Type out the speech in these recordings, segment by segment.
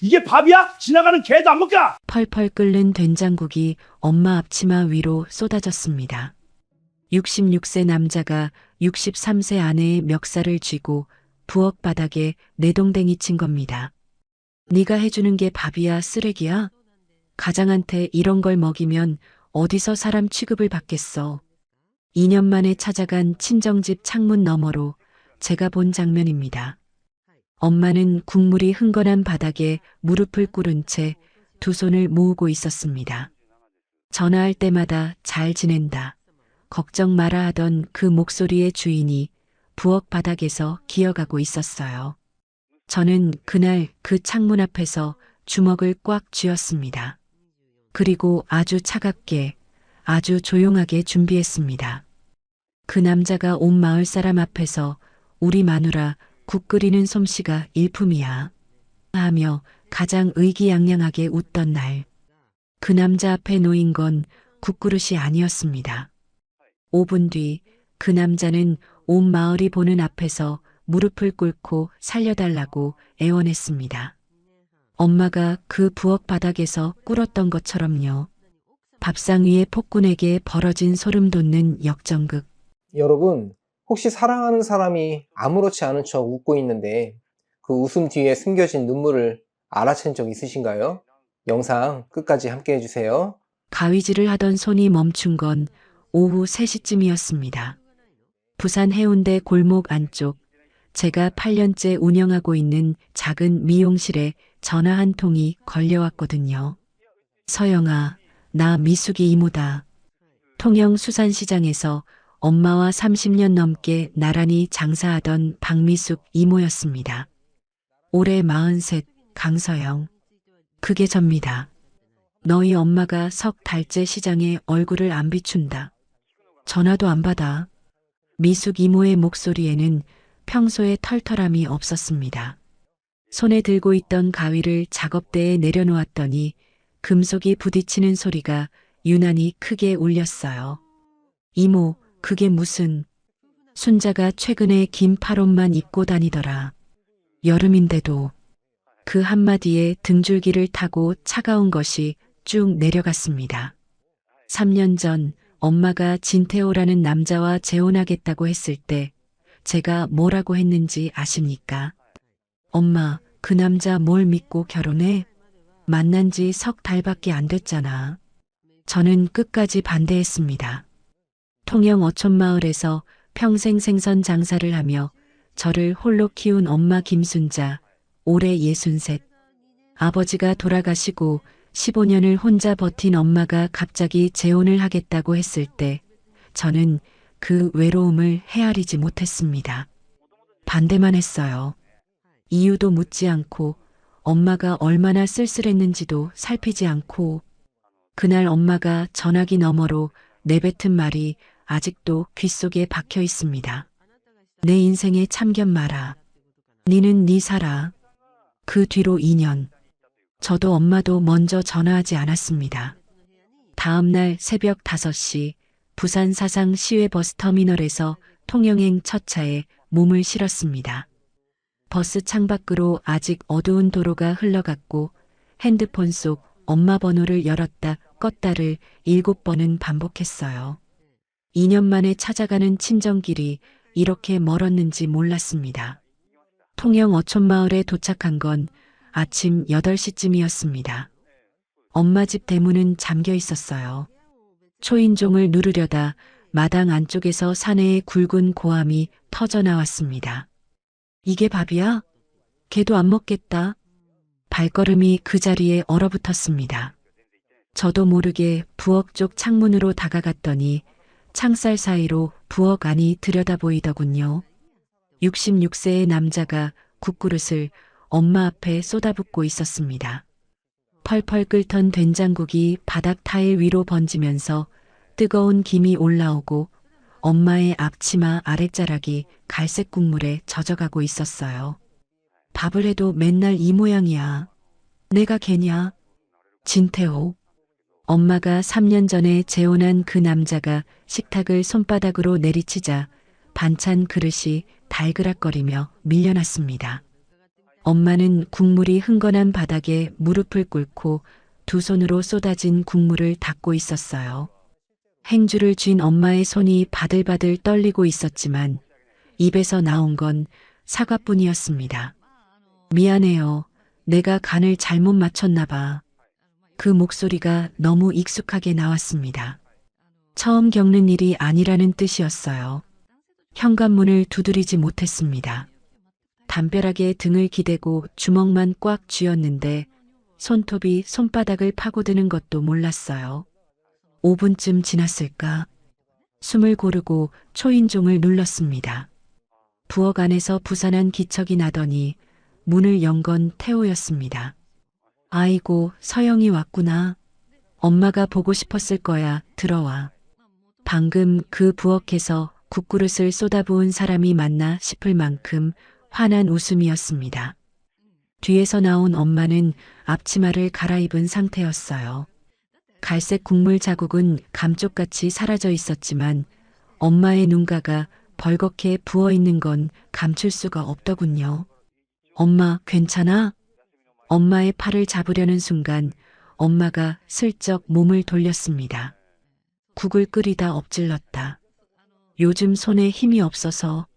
이게 밥이야? 지나가는 개도 안 먹까? 펄펄 끓는 된장국이 엄마 앞치마 위로 쏟아졌습니다. 66세 남자가 63세 아내의 멱살을 쥐고 부엌 바닥에 내동댕이 친 겁니다. 네가 해주는 게 밥이야, 쓰레기야? 가장한테 이런 걸 먹이면 어디서 사람 취급을 받겠어. 2년 만에 찾아간 친정집 창문 너머로 제가 본 장면입니다. 엄마는 국물이 흥건한 바닥에 무릎을 꿇은 채 두 손을 모으고 있었습니다. 전화할 때마다 잘 지낸다. 걱정 마라 하던 그 목소리의 주인이 부엌 바닥에서 기어가고 있었어요. 저는 그날 그 창문 앞에서 주먹을 꽉 쥐었습니다. 그리고 아주 차갑게, 아주 조용하게 준비했습니다. 그 남자가 온 마을 사람 앞에서 우리 마누라 국 끓이는 솜씨가 일품이야 하며 가장 의기양양하게 웃던 날, 그 남자 앞에 놓인 건 국그릇이 아니었습니다. 5분 뒤 그 남자는 온 마을이 보는 앞에서 무릎을 꿇고 살려달라고 애원했습니다. 엄마가 그 부엌 바닥에서 꿇었던 것처럼요. 밥상 위에 폭군에게 벌어진 소름 돋는 역전극. 여러분, 혹시 사랑하는 사람이 아무렇지 않은 척 웃고 있는데 그 웃음 뒤에 숨겨진 눈물을 알아챈 적 있으신가요? 영상 끝까지 함께 해주세요. 가위질을 하던 손이 멈춘 건 오후 3시쯤이었습니다. 부산 해운대 골목 안쪽, 제가 8년째 운영하고 있는 작은 미용실에 전화 한 통이 걸려왔거든요. 서영아, 나 미숙이 이모다. 통영 수산시장에서 엄마와 30년 넘게 나란히 장사하던 박미숙 이모였습니다. 올해 43, 강서영. 그게 접니다. 너희 엄마가 석 달째 시장에 얼굴을 안 비춘다. 전화도 안 받아. 미숙 이모의 목소리에는 평소에 털털함이 없었습니다. 손에 들고 있던 가위를 작업대에 내려놓았더니 금속이 부딪히는 소리가 유난히 크게 울렸어요. 이모, 그게 무슨... 순자가 최근에 긴 팔옷만 입고 다니더라. 여름인데도. 그 한마디에 등줄기를 타고 차가운 것이 쭉 내려갔습니다. 3년 전 엄마가 진태호라는 남자와 재혼하겠다고 했을 때 제가 뭐라고 했는지 아십니까? 엄마, 그 남자 뭘 믿고 결혼해? 만난 지 석 달밖에 안 됐잖아. 저는 끝까지 반대했습니다. 통영 어촌마을에서 평생 생선 장사를 하며 저를 홀로 키운 엄마 김순자, 올해 63. 아버지가 돌아가시고 15년을 혼자 버틴 엄마가 갑자기 재혼을 하겠다고 했을 때 저는 그 외로움을 헤아리지 못했습니다. 반대만 했어요. 이유도 묻지 않고 엄마가 얼마나 쓸쓸했는지도 살피지 않고 그날 엄마가 전화기 너머로 내뱉은 말이 아직도 귓속에 박혀 있습니다. 내 인생에 참견 마라. 니는 니 살아. 그 뒤로 2년. 저도 엄마도 먼저 전화하지 않았습니다. 다음 날 새벽 5시 부산 사상 시외 버스터미널에서 통영행 첫 차에 몸을 실었습니다. 버스 창밖으로 아직 어두운 도로가 흘러갔고 핸드폰 속 엄마 번호를 열었다 껐다를 7번은 반복했어요. 2년 만에 찾아가는 친정길이 이렇게 멀었는지 몰랐습니다. 통영 어촌마을에 도착한 건 아침 8시쯤이었습니다. 엄마 집 대문은 잠겨 있었어요. 초인종을 누르려다 마당 안쪽에서 사내의 굵은 고함이 터져 나왔습니다. 이게 밥이야? 걔도 안 먹겠다. 발걸음이 그 자리에 얼어붙었습니다. 저도 모르게 부엌 쪽 창문으로 다가갔더니 창살 사이로 부엌 안이 들여다보이더군요. 66세의 남자가 국그릇을 엄마 앞에 쏟아붓고 있었습니다. 펄펄 끓던 된장국이 바닥 타일 위로 번지면서 뜨거운 김이 올라오고 엄마의 앞치마 아랫자락이 갈색 국물에 젖어가고 있었어요. 밥을 해도 맨날 이 모양이야. 내가 걔냐? 진태호. 엄마가 3년 전에 재혼한 그 남자가 식탁을 손바닥으로 내리치자 반찬 그릇이 달그락거리며 밀려났습니다. 엄마는 국물이 흥건한 바닥에 무릎을 꿇고 두 손으로 쏟아진 국물을 닦고 있었어요. 행주를 쥔 엄마의 손이 바들바들 떨리고 있었지만 입에서 나온 건 사과뿐이었습니다. 미안해요. 내가 간을 잘못 맞췄나 봐. 그 목소리가 너무 익숙하게 나왔습니다. 처음 겪는 일이 아니라는 뜻이었어요. 현관문을 두드리지 못했습니다. 담벼락에 등을 기대고 주먹만 꽉 쥐었는데 손톱이 손바닥을 파고드는 것도 몰랐어요. 5분쯤 지났을까? 숨을 고르고 초인종을 눌렀습니다. 부엌 안에서 부산한 기척이 나더니 문을 연 건 태호였습니다. 아이고, 서영이 왔구나. 엄마가 보고 싶었을 거야. 들어와. 방금 그 부엌에서 국그릇을 쏟아부은 사람이 맞나 싶을 만큼 환한 웃음이었습니다. 뒤에서 나온 엄마는 앞치마를 갈아입은 상태였어요. 갈색 국물 자국은 감쪽같이 사라져 있었지만 엄마의 눈가가 벌겋게 부어 있는 건 감출 수가 없더군요. 엄마, 괜찮아? 엄마의 팔을 잡으려는 순간 엄마가 슬쩍 몸을 돌렸습니다. 국을 끓이다 엎질렀다. 요즘 손에 힘이 없어서.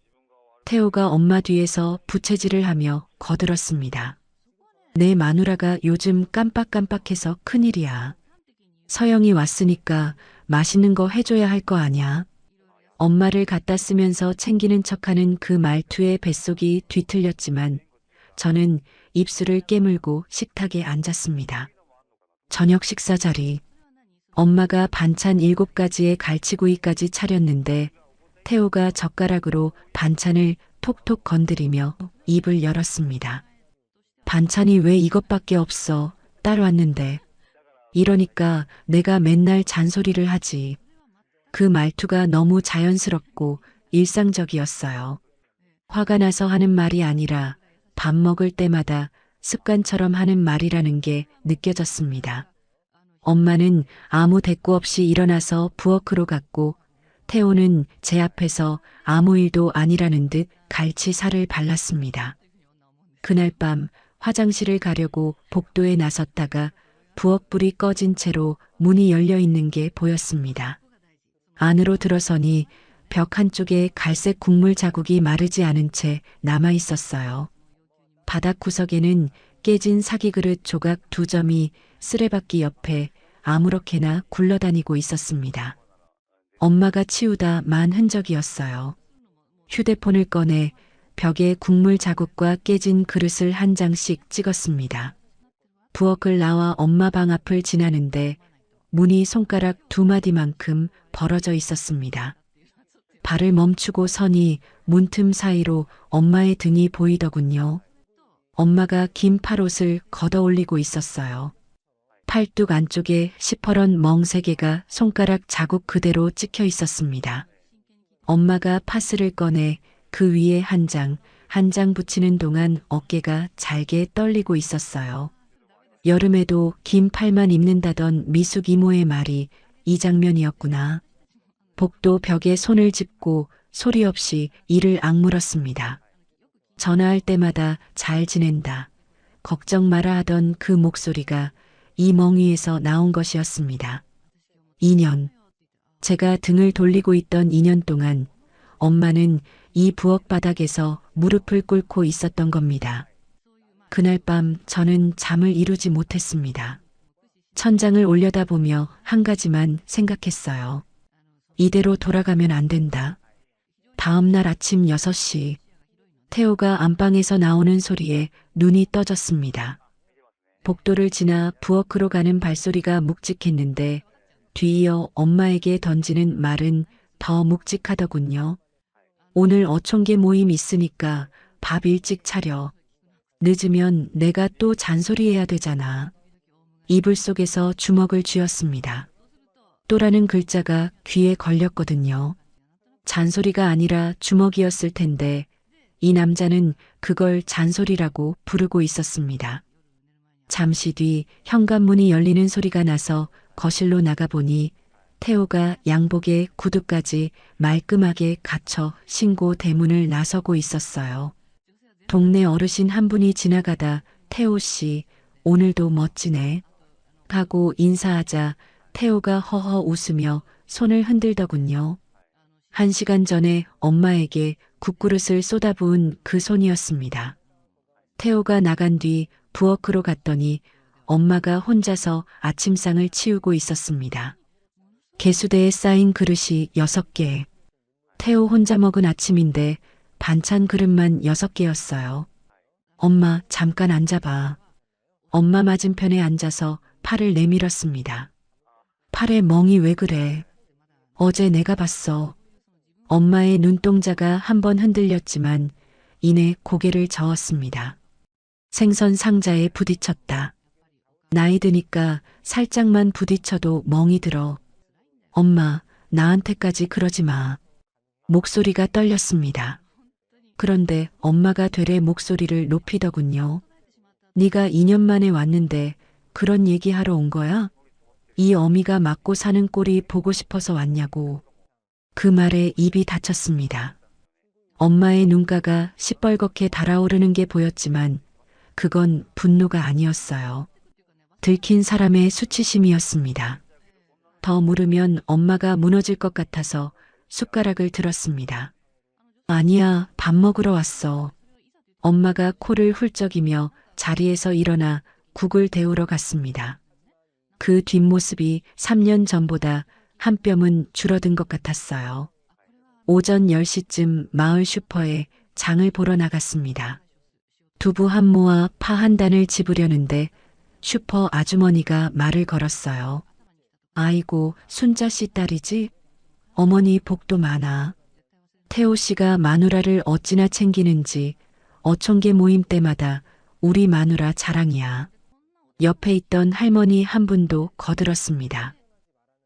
태호가 엄마 뒤에서 부채질을 하며 거들었습니다. 내 마누라가 요즘 깜빡깜빡해서 큰일이야. 서영이 왔으니까 맛있는 거 해줘야 할 거 아냐. 엄마를 갖다 쓰면서 챙기는 척하는 그 말투에 뱃속이 뒤틀렸지만 저는 입술을 깨물고 식탁에 앉았습니다. 저녁 식사 자리. 엄마가 반찬 7가지에 갈치구이까지 차렸는데 태호가 젓가락으로 반찬을 톡톡 건드리며 입을 열었습니다. 반찬이 왜 이것밖에 없어? 딸 왔는데. 이러니까 내가 맨날 잔소리를 하지. 그 말투가 너무 자연스럽고 일상적이었어요. 화가 나서 하는 말이 아니라 밥 먹을 때마다 습관처럼 하는 말이라는 게 느껴졌습니다. 엄마는 아무 대꾸 없이 일어나서 부엌으로 갔고 태호는 제 앞에서 아무 일도 아니라는 듯 갈치 살을 발랐습니다. 그날 밤 화장실을 가려고 복도에 나섰다가 부엌불이 꺼진 채로 문이 열려 있는 게 보였습니다. 안으로 들어서니 벽 한쪽에 갈색 국물 자국이 마르지 않은 채 남아 있었어요. 바닥 구석에는 깨진 사기그릇 조각 2점이 쓰레받기 옆에 아무렇게나 굴러다니고 있었습니다. 엄마가 치우다 만 흔적이었어요. 휴대폰을 꺼내 벽에 국물 자국과 깨진 그릇을 한 장씩 찍었습니다. 부엌을 나와 엄마 방 앞을 지나는데 문이 손가락 2마디만큼 벌어져 있었습니다. 발을 멈추고 서니 문틈 사이로 엄마의 등이 보이더군요. 엄마가 긴 팔옷을 걷어 올리고 있었어요. 팔뚝 안쪽에 시퍼런 멍 3개가 손가락 자국 그대로 찍혀 있었습니다. 엄마가 파스를 꺼내 그 위에 한 장 붙이는 동안 어깨가 잘게 떨리고 있었어요. 여름에도 긴 팔만 입는다던 미숙 이모의 말이 이 장면이었구나. 복도 벽에 손을 짚고 소리 없이 이를 악물었습니다. 전화할 때마다 잘 지낸다. 걱정 마라 하던 그 목소리가 이 멍위에서 나온 것이었습니다. 2년. 제가 등을 돌리고 있던 2년 동안 엄마는 이 부엌 바닥에서 무릎을 꿇고 있었던 겁니다. 그날 밤 저는 잠을 이루지 못했습니다. 천장을 올려다보며 한 가지만 생각했어요. 이대로 돌아가면 안 된다. 다음 날 아침 6시 태호가 안방에서 나오는 소리에 눈이 떠졌습니다. 복도를 지나 부엌으로 가는 발소리가 묵직했는데 뒤이어 엄마에게 던지는 말은 더 묵직하더군요. 오늘 어촌계 모임 있으니까 밥 일찍 차려. 늦으면 내가 또 잔소리해야 되잖아. 이불 속에서 주먹을 쥐었습니다. 또라는 글자가 귀에 걸렸거든요. 잔소리가 아니라 주먹이었을 텐데 이 남자는 그걸 잔소리라고 부르고 있었습니다. 잠시 뒤 현관문이 열리는 소리가 나서 거실로 나가보니 태호가 양복에 구두까지 말끔하게 갖춰 신고 대문을 나서고 있었어요. 동네 어르신 한 분이 지나가다 태호 씨, 오늘도 멋지네. 하고 인사하자 태호가 허허 웃으며 손을 흔들더군요. 1시간 전에 엄마에게 국그릇을 쏟아부은 그 손이었습니다. 태호가 나간 뒤 부엌으로 갔더니 엄마가 혼자서 아침상을 치우고 있었습니다. 개수대에 쌓인 그릇이 6개. 태호 혼자 먹은 아침인데 반찬 그릇만 6개였어요. 엄마, 잠깐 앉아봐. 엄마 맞은편에 앉아서 팔을 내밀었습니다. 팔에 멍이 왜 그래? 어제 내가 봤어. 엄마의 눈동자가 한번 흔들렸지만 이내 고개를 저었습니다. 생선 상자에 부딪혔다. 나이 드니까 살짝만 부딪혀도 멍이 들어. 엄마, 나한테까지 그러지 마. 목소리가 떨렸습니다. 그런데 엄마가 되레 목소리를 높이더군요. 네가 2년 만에 왔는데 그런 얘기하러 온 거야? 이 어미가 맞고 사는 꼴이 보고 싶어서 왔냐고. 그 말에 입이 닫혔습니다. 엄마의 눈가가 시뻘겋게 달아오르는 게 보였지만 그건 분노가 아니었어요. 들킨 사람의 수치심이었습니다. 더 물으면 엄마가 무너질 것 같아서 숟가락을 들었습니다. 아니야, 밥 먹으러 왔어. 엄마가 코를 훌쩍이며 자리에서 일어나 국을 데우러 갔습니다. 그 뒷모습이 3년 전보다 한 뼘은 줄어든 것 같았어요. 오전 10시쯤 마을 슈퍼에 장을 보러 나갔습니다. 두부 한 모와 파 한 단을 집으려는데 슈퍼 아주머니가 말을 걸었어요. 아이고, 순자 씨 딸이지? 어머니 복도 많아. 태호 씨가 마누라를 어찌나 챙기는지 어촌계 모임 때마다 우리 마누라 자랑이야. 옆에 있던 할머니 한 분도 거들었습니다.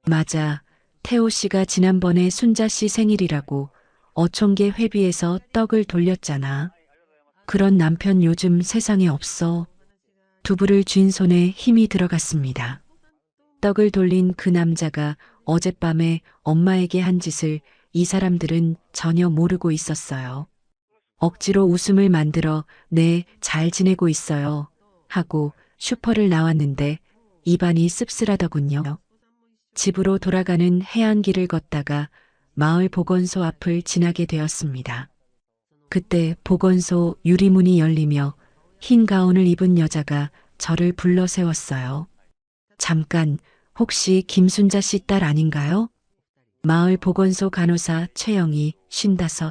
맞아, 태호 씨가 지난번에 순자 씨 생일이라고 어촌계 회비에서 떡을 돌렸잖아. 그런 남편 요즘 세상에 없어. 두부를 쥔 손에 힘이 들어갔습니다. 떡을 돌린 그 남자가 어젯밤에 엄마에게 한 짓을 이 사람들은 전혀 모르고 있었어요. 억지로 웃음을 만들어 네, 잘 지내고 있어요. 하고 슈퍼를 나왔는데 입안이 씁쓸하더군요. 집으로 돌아가는 해안길을 걷다가 마을 보건소 앞을 지나게 되었습니다. 그때 보건소 유리문이 열리며 흰 가운을 입은 여자가 저를 불러 세웠어요. 잠깐, 혹시 김순자 씨 딸 아닌가요? 마을 보건소 간호사 최영이 55.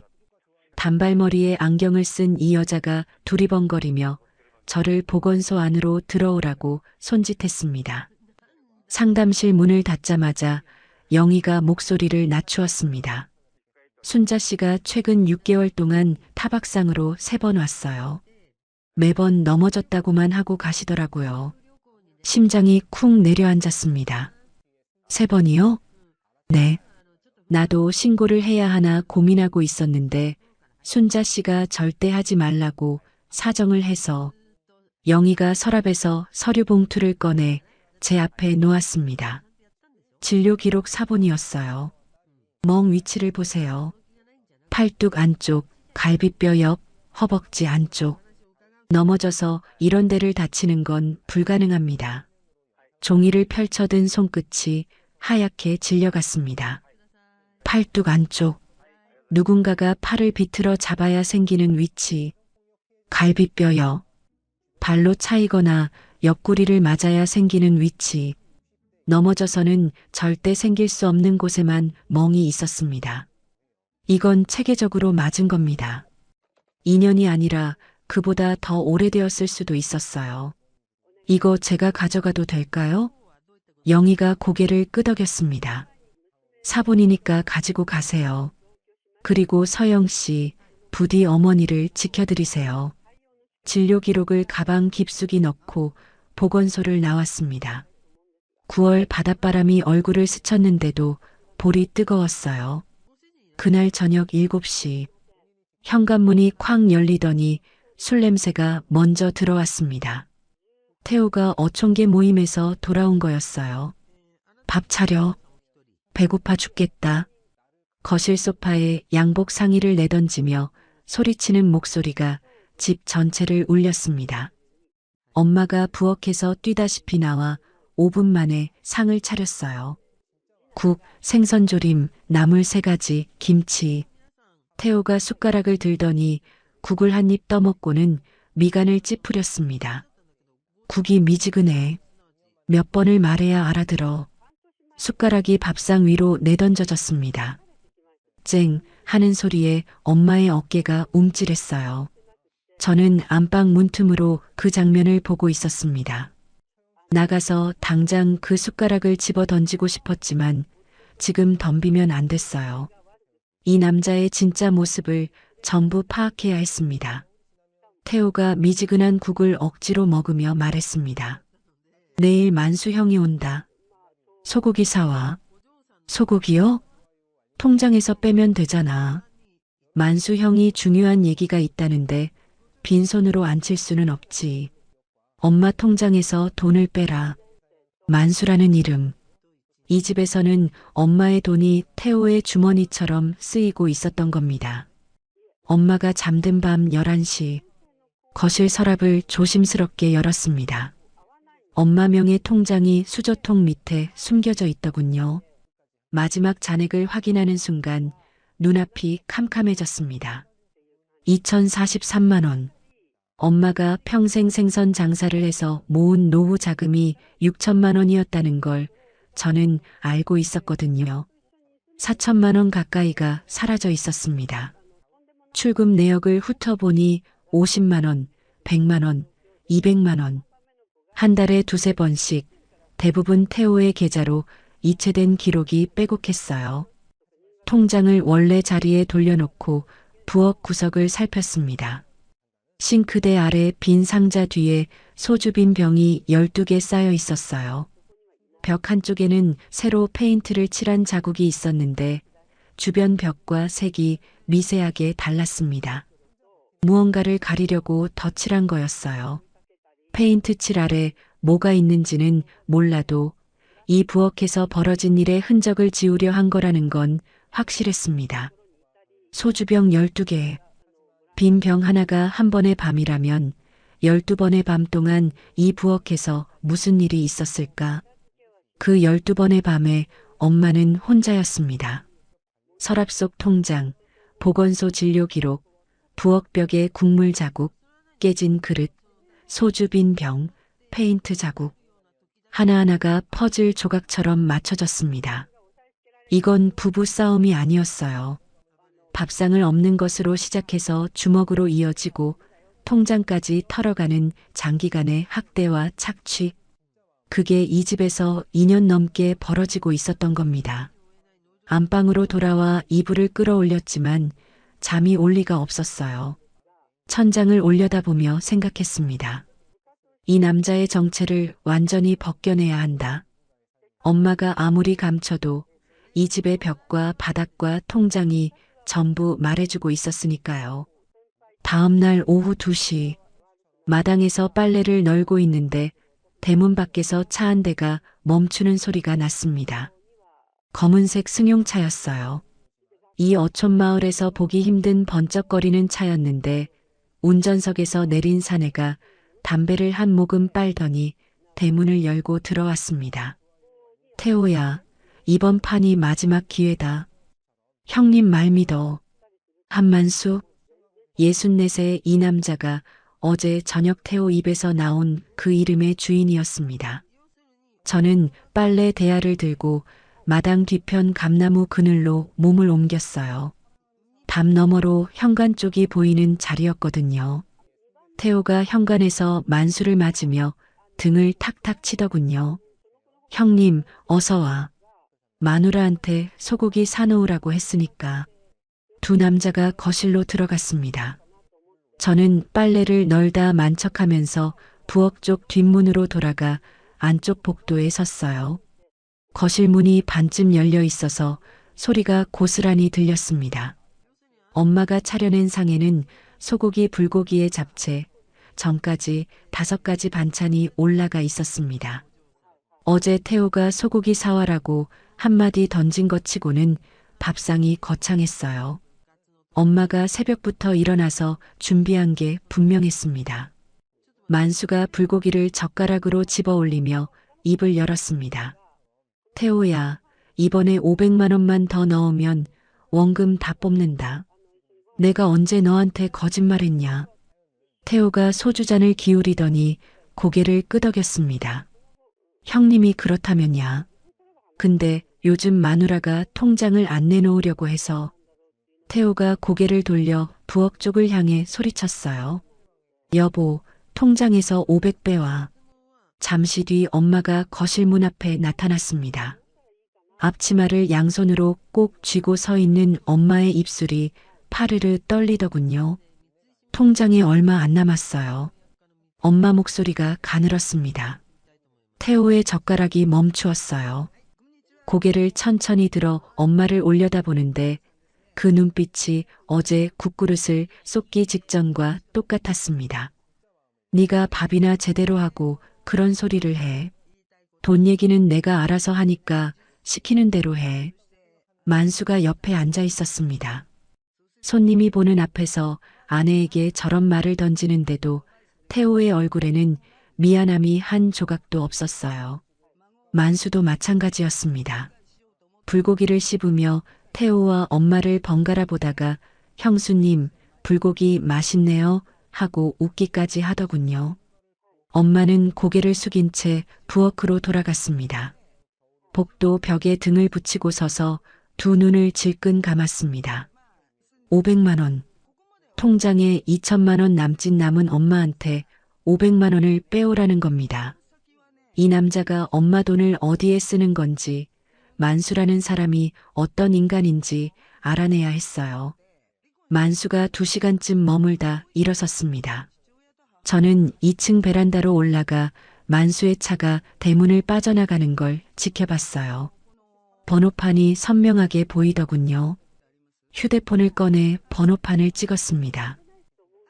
단발머리에 안경을 쓴 이 여자가 두리번거리며 저를 보건소 안으로 들어오라고 손짓했습니다. 상담실 문을 닫자마자 영희가 목소리를 낮추었습니다. 순자 씨가 최근 6개월 동안 타박상으로 3번 왔어요. 매번 넘어졌다고만 하고 가시더라고요. 심장이 쿵 내려앉았습니다. 3번이요? 네. 나도 신고를 해야 하나 고민하고 있었는데 순자 씨가 절대 하지 말라고 사정을 해서. 영희가 서랍에서 서류 봉투를 꺼내 제 앞에 놓았습니다. 진료 기록 사본이었어요. 멍 위치를 보세요. 팔뚝 안쪽, 갈비뼈 옆, 허벅지 안쪽. 넘어져서 이런 데를 다치는 건 불가능합니다. 종이를 펼쳐든 손끝이 하얗게 질려갔습니다. 팔뚝 안쪽. 누군가가 팔을 비틀어 잡아야 생기는 위치. 갈비뼈 옆. 발로 차이거나 옆구리를 맞아야 생기는 위치. 넘어져서는 절대 생길 수 없는 곳에만 멍이 있었습니다. 이건 체계적으로 맞은 겁니다. 2년이 아니라 그보다 더 오래되었을 수도 있었어요. 이거 제가 가져가도 될까요? 영희가 고개를 끄덕였습니다. 사본이니까 가지고 가세요. 그리고 서영 씨, 부디 어머니를 지켜드리세요. 진료 기록을 가방 깊숙이 넣고 보건소를 나왔습니다. 9월 바닷바람이 얼굴을 스쳤는데도 볼이 뜨거웠어요. 그날 저녁 7시 현관문이 쾅 열리더니 술 냄새가 먼저 들어왔습니다. 태호가 어촌계 모임에서 돌아온 거였어요. 밥 차려. 배고파 죽겠다. 거실 소파에 양복 상의를 내던지며 소리치는 목소리가 집 전체를 울렸습니다. 엄마가 부엌에서 뛰다시피 나와 5분 만에 상을 차렸어요. 국, 생선조림, 나물 3가지, 김치. 태호가 숟가락을 들더니 국을 한 입 떠먹고는 미간을 찌푸렸습니다. 국이 미지근해. 몇 번을 말해야 알아들어. 숟가락이 밥상 위로 내던져졌습니다. 쨍 하는 소리에 엄마의 어깨가 움찔했어요. 저는 안방 문틈으로 그 장면을 보고 있었습니다. 나가서 당장 그 숟가락을 집어 던지고 싶었지만 지금 덤비면 안 됐어요. 이 남자의 진짜 모습을 전부 파악해야 했습니다. 태호가 미지근한 국을 억지로 먹으며 말했습니다. 내일 만수 형이 온다. 소고기 사와. 소고기요? 통장에서 빼면 되잖아. 만수 형이 중요한 얘기가 있다는데 빈손으로 앉힐 수는 없지. 엄마 통장에서 돈을 빼라. 만수라는 이름. 이 집에서는 엄마의 돈이 태호의 주머니처럼 쓰이고 있었던 겁니다. 엄마가 잠든 밤 11시 거실 서랍을 조심스럽게 열었습니다. 엄마 명의 통장이 수저통 밑에 숨겨져 있더군요. 마지막 잔액을 확인하는 순간 눈앞이 캄캄해졌습니다. 2043만 원. 엄마가 평생 생선 장사를 해서 모은 노후 자금이 6천만 원이었다는 걸 저는 알고 있었거든요. 4천만 원 가까이가 사라져 있었습니다. 출금 내역을 훑어보니 50만 원, 100만 원, 200만 원. 한 달에 2~3번씩 대부분 태호의 계좌로 이체된 기록이 빼곡했어요. 통장을 원래 자리에 돌려놓고 부엌 구석을 살폈습니다. 싱크대 아래 빈 상자 뒤에 소주빈 병이 12개 쌓여 있었어요. 벽 한쪽에는 새로 페인트를 칠한 자국이 있었는데 주변 벽과 색이 미세하게 달랐습니다. 무언가를 가리려고 덧칠한 거였어요. 페인트 칠 아래 뭐가 있는지는 몰라도 이 부엌에서 벌어진 일의 흔적을 지우려 한 거라는 건 확실했습니다. 소주병 12개. 빈 병 하나가 한 번의 밤이라면 12번의 밤 동안 이 부엌에서 무슨 일이 있었을까? 그 12번의 밤에 엄마는 혼자였습니다. 서랍 속 통장, 보건소 진료 기록, 부엌 벽에 국물 자국, 깨진 그릇, 소주 빈 병, 페인트 자국. 하나하나가 퍼즐 조각처럼 맞춰졌습니다. 이건 부부 싸움이 아니었어요. 밥상을 엎는 것으로 시작해서 주먹으로 이어지고 통장까지 털어가는 장기간의 학대와 착취. 그게 이 집에서 2년 넘게 벌어지고 있었던 겁니다. 안방으로 돌아와 이불을 끌어올렸지만 잠이 올 리가 없었어요. 천장을 올려다보며 생각했습니다. 이 남자의 정체를 완전히 벗겨내야 한다. 엄마가 아무리 감춰도 이 집의 벽과 바닥과 통장이 전부 말해주고 있었으니까요. 다음 날 오후 2시 마당에서 빨래를 널고 있는데 대문 밖에서 차 한 대가 멈추는 소리가 났습니다. 검은색 승용차였어요. 이 어촌마을에서 보기 힘든 번쩍거리는 차였는데 운전석에서 내린 사내가 담배를 한 모금 빨더니 대문을 열고 들어왔습니다. 태호야, 이번 판이 마지막 기회다. 형님 말 믿어. 한만수. 64세 이 남자가 어제 저녁 태호 입에서 나온 그 이름의 주인이었습니다. 저는 빨래 대야를 들고 마당 뒤편 감나무 그늘로 몸을 옮겼어요. 담 너머로 현관 쪽이 보이는 자리였거든요. 태호가 현관에서 만수를 맞으며 등을 탁탁 치더군요. 형님, 어서 와. 마누라한테 소고기 사놓으라고 했으니까. 두 남자가 거실로 들어갔습니다. 저는 빨래를 널다 만척하면서 부엌 쪽 뒷문으로 돌아가 안쪽 복도에 섰어요. 거실 문이 반쯤 열려 있어서 소리가 고스란히 들렸습니다. 엄마가 차려낸 상에는 소고기, 불고기에 잡채, 전까지 5가지 반찬이 올라가 있었습니다. 어제 태호가 소고기 사와라고 한마디 던진 것 치고는 밥상이 거창했어요. 엄마가 새벽부터 일어나서 준비한 게 분명했습니다. 만수가 불고기를 젓가락으로 집어 올리며 입을 열었습니다. 태호야, 이번에 500만 원만 더 넣으면 원금 다 뽑는다. 내가 언제 너한테 거짓말했냐? 태호가 소주잔을 기울이더니 고개를 끄덕였습니다. 형님이 그렇다면야. 근데 요즘 마누라가 통장을 안 내놓으려고 해서. 태호가 고개를 돌려 부엌 쪽을 향해 소리쳤어요. 여보, 통장에서 500 빼와. 잠시 뒤 엄마가 거실 문 앞에 나타났습니다. 앞치마를 양손으로 꼭 쥐고 서 있는 엄마의 입술이 파르르 떨리더군요. 통장에 얼마 안 남았어요. 엄마 목소리가 가늘었습니다. 태호의 젓가락이 멈추었어요. 고개를 천천히 들어 엄마를 올려다보는데 그 눈빛이 어제 국그릇을 쏟기 직전과 똑같았습니다. 네가 밥이나 제대로 하고 그런 소리를 해. 돈 얘기는 내가 알아서 하니까 시키는 대로 해. 만수가 옆에 앉아 있었습니다. 손님이 보는 앞에서 아내에게 저런 말을 던지는데도 태호의 얼굴에는 미안함이 한 조각도 없었어요. 만수도 마찬가지였습니다. 불고기를 씹으며 태호와 엄마를 번갈아 보다가 형수님, 불고기 맛있네요 하고 웃기까지 하더군요. 엄마는 고개를 숙인 채 부엌으로 돌아갔습니다. 복도 벽에 등을 붙이고 서서 두 눈을 질끈 감았습니다. 500만 원. 통장에 2천만 원 남짓 남은 엄마한테 500만 원을 빼오라는 겁니다. 이 남자가 엄마 돈을 어디에 쓰는 건지, 만수라는 사람이 어떤 인간인지 알아내야 했어요. 만수가 2시간쯤 머물다 일어섰습니다. 저는 2층 베란다로 올라가 만수의 차가 대문을 빠져나가는 걸 지켜봤어요. 번호판이 선명하게 보이더군요. 휴대폰을 꺼내 번호판을 찍었습니다.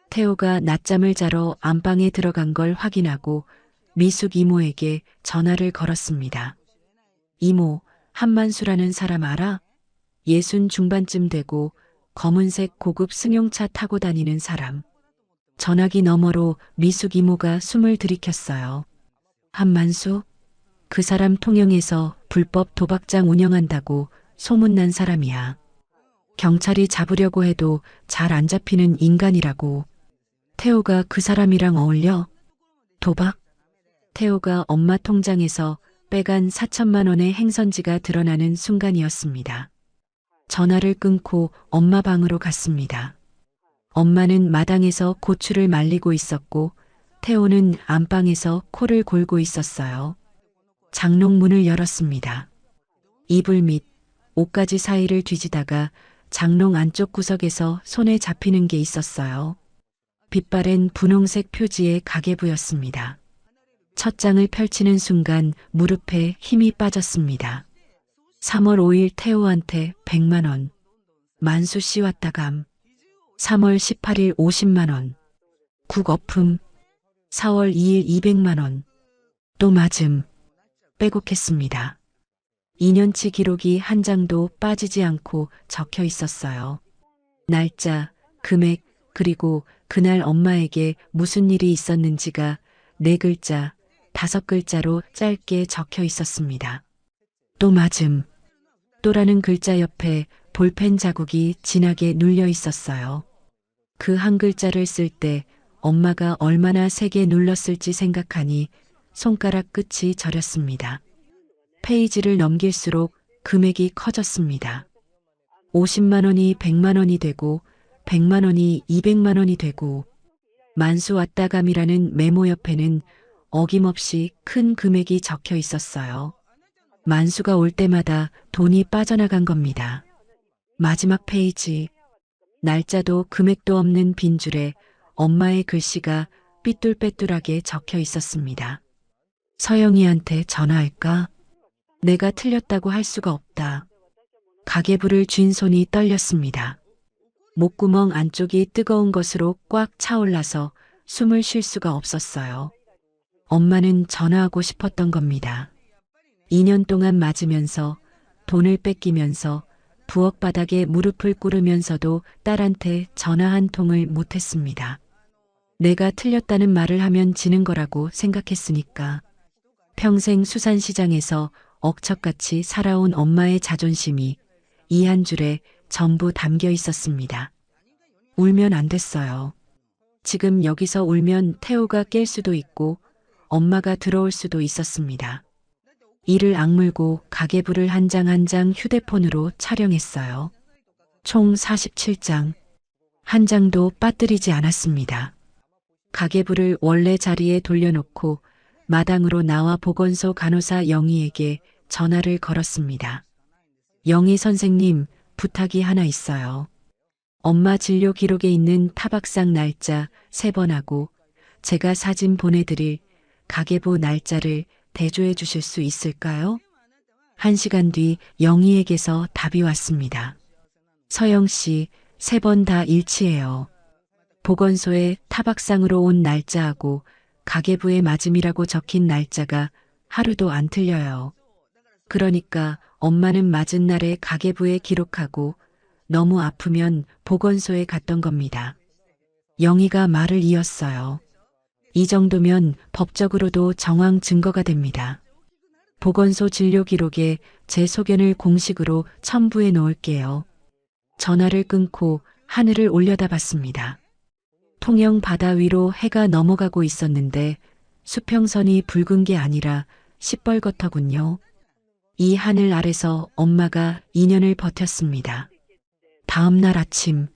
태호가 낮잠을 자러 안방에 들어간 걸 확인하고 미숙 이모에게 전화를 걸었습니다. 이모, 한만수라는 사람 알아? 60 중반쯤 되고 검은색 고급 승용차 타고 다니는 사람. 전화기 너머로 미숙 이모가 숨을 들이켰어요. 한만수? 그 사람 통영에서 불법 도박장 운영한다고 소문난 사람이야. 경찰이 잡으려고 해도 잘 안 잡히는 인간이라고. 태호가 그 사람이랑 어울려? 도박? 태호가 엄마 통장에서 빼간 4천만 원의 행선지가 드러나는 순간이었습니다. 전화를 끊고 엄마 방으로 갔습니다. 엄마는 마당에서 고추를 말리고 있었고 태호는 안방에서 코를 골고 있었어요. 장롱 문을 열었습니다. 이불 및 옷가지 사이를 뒤지다가 장롱 안쪽 구석에서 손에 잡히는 게 있었어요. 빛바랜 분홍색 표지의 가계부였습니다. 첫 장을 펼치는 순간 무릎에 힘이 빠졌습니다. 3월 5일 태호한테 100만 원. 만수 씨 왔다감. 3월 18일 50만 원. 국어품. 4월 2일 200만 원. 또 맞음. 빼곡했습니다. 2년치 기록이 한 장도 빠지지 않고 적혀 있었어요. 날짜, 금액, 그리고 그날 엄마에게 무슨 일이 있었는지가 4글자, 5글자로 짧게 적혀 있었습니다. 또 맞음. 또라는 글자 옆에 볼펜 자국이 진하게 눌려 있었어요. 그 한 글자를 쓸 때 엄마가 얼마나 세게 눌렀을지 생각하니 손가락 끝이 저렸습니다. 페이지를 넘길수록 금액이 커졌습니다. 50만 원이 100만 원이 되고 100만 원이 200만 원이 되고 만수 왔다감이라는 메모 옆에는 어김없이 큰 금액이 적혀 있었어요. 만수가 올 때마다 돈이 빠져나간 겁니다. 마지막 페이지. 날짜도 금액도 없는 빈줄에 엄마의 글씨가 삐뚤빼뚤하게 적혀 있었습니다. 서영이한테 전화할까? 내가 틀렸다고 할 수가 없다. 가계부를 쥔 손이 떨렸습니다. 목구멍 안쪽이 뜨거운 것으로 꽉 차올라서 숨을 쉴 수가 없었어요. 엄마는 전화하고 싶었던 겁니다. 2년 동안 맞으면서 돈을 뺏기면서 부엌 바닥에 무릎을 꿇으면서도 딸한테 전화 한 통을 못했습니다. 내가 틀렸다는 말을 하면 지는 거라고 생각했으니까. 평생 수산시장에서 억척같이 살아온 엄마의 자존심이 이 한 줄에 전부 담겨 있었습니다. 울면 안 됐어요. 지금 여기서 울면 태호가 깰 수도 있고 엄마가 들어올 수도 있었습니다. 이를 악물고 가계부를 한 장 한 장 휴대폰으로 촬영했어요. 총 47장. 한 장도 빠뜨리지 않았습니다. 가계부를 원래 자리에 돌려놓고 마당으로 나와 보건소 간호사 영희에게 전화를 걸었습니다. 영희 선생님, 부탁이 하나 있어요. 엄마 진료 기록에 있는 타박상 날짜 3번 하고 제가 사진 보내드릴 가계부 날짜를 대조해 주실 수 있을까요? 1시간 뒤 영희에게서 답이 왔습니다. 서영 씨, 3번 다 일치해요. 보건소에 타박상으로 온 날짜하고 가계부에 맞음이라고 적힌 날짜가 하루도 안 틀려요. 그러니까 엄마는 맞은 날에 가계부에 기록하고 너무 아프면 보건소에 갔던 겁니다. 영희가 말을 이었어요. 이 정도면 법적으로도 정황 증거가 됩니다. 보건소 진료 기록에 제 소견을 공식으로 첨부해 놓을게요. 전화를 끊고 하늘을 올려다봤습니다. 통영 바다 위로 해가 넘어가고 있었는데 수평선이 붉은 게 아니라 시뻘겋더군요. 이 하늘 아래서 엄마가 2년을 버텼습니다. 다음 날 아침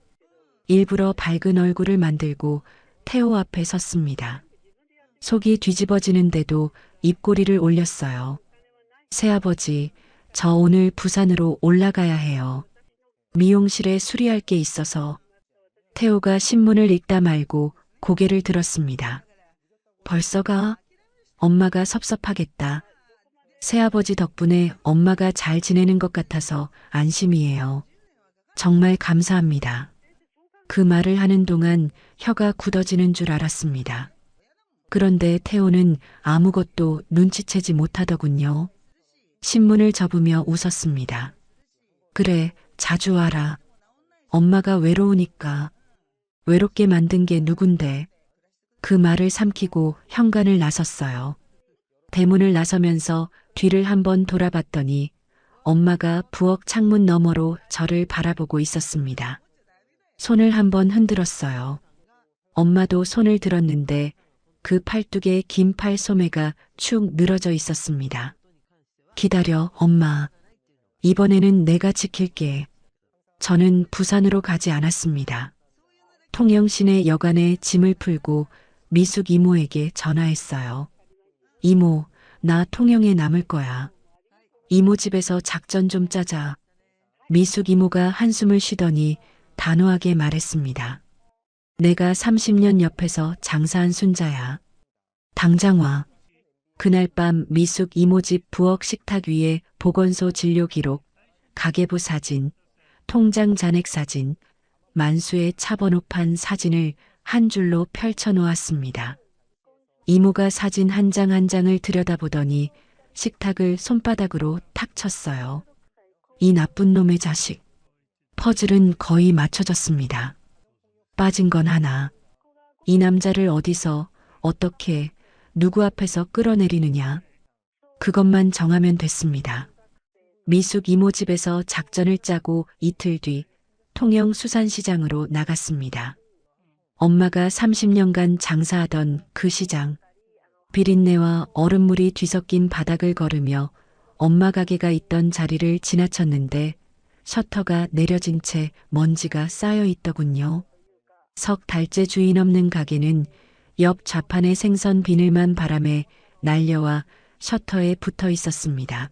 일부러 밝은 얼굴을 만들고 태호 앞에 섰습니다. 속이 뒤집어지는데도 입꼬리를 올렸어요. 새아버지, 저 오늘 부산으로 올라가야 해요. 미용실에 수리할 게 있어서. 태호가 신문을 읽다 말고 고개를 들었습니다. 벌써 가? 엄마가 섭섭하겠다. 새아버지 덕분에 엄마가 잘 지내는 것 같아서 안심이에요. 정말 감사합니다. 그 말을 하는 동안 혀가 굳어지는 줄 알았습니다. 그런데 태호는 아무것도 눈치채지 못하더군요. 신문을 접으며 웃었습니다. 그래, 자주 와라. 엄마가 외로우니까. 외롭게 만든 게 누군데. 그 말을 삼키고 현관을 나섰어요. 대문을 나서면서 뒤를 한번 돌아봤더니 엄마가 부엌 창문 너머로 저를 바라보고 있었습니다. 손을 한번 흔들었어요. 엄마도 손을 들었는데 그 팔뚝에 긴 팔 소매가 축 늘어져 있었습니다. 기다려, 엄마. 이번에는 내가 지킬게. 저는 부산으로 가지 않았습니다. 통영 시내 여관에 짐을 풀고 미숙 이모에게 전화했어요. 이모, 나 통영에 남을 거야. 이모 집에서 작전 좀 짜자. 미숙 이모가 한숨을 쉬더니 단호하게 말했습니다. 내가 30년 옆에서 장사한 순자야. 당장 와. 그날 밤 미숙 이모 집 부엌 식탁 위에 보건소 진료 기록, 가계부 사진, 통장 잔액 사진, 만수의 차번호판 사진을 한 줄로 펼쳐 놓았습니다. 이모가 사진 한 장 한 장을 들여다보더니 식탁을 손바닥으로 탁 쳤어요. 이 나쁜 놈의 자식. 퍼즐은 거의 맞춰졌습니다. 빠진 건 하나. 이 남자를 어디서, 어떻게, 누구 앞에서 끌어내리느냐. 그것만 정하면 됐습니다. 미숙 이모 집에서 작전을 짜고 이틀 뒤 통영 수산시장으로 나갔습니다. 엄마가 30년간 장사하던 그 시장. 비린내와 얼음물이 뒤섞인 바닥을 걸으며 엄마 가게가 있던 자리를 지나쳤는데 셔터가 내려진 채 먼지가 쌓여 있더군요. 석 달째 주인 없는 가게는 옆 좌판의 생선 비늘만 바람에 날려와 셔터에 붙어 있었습니다.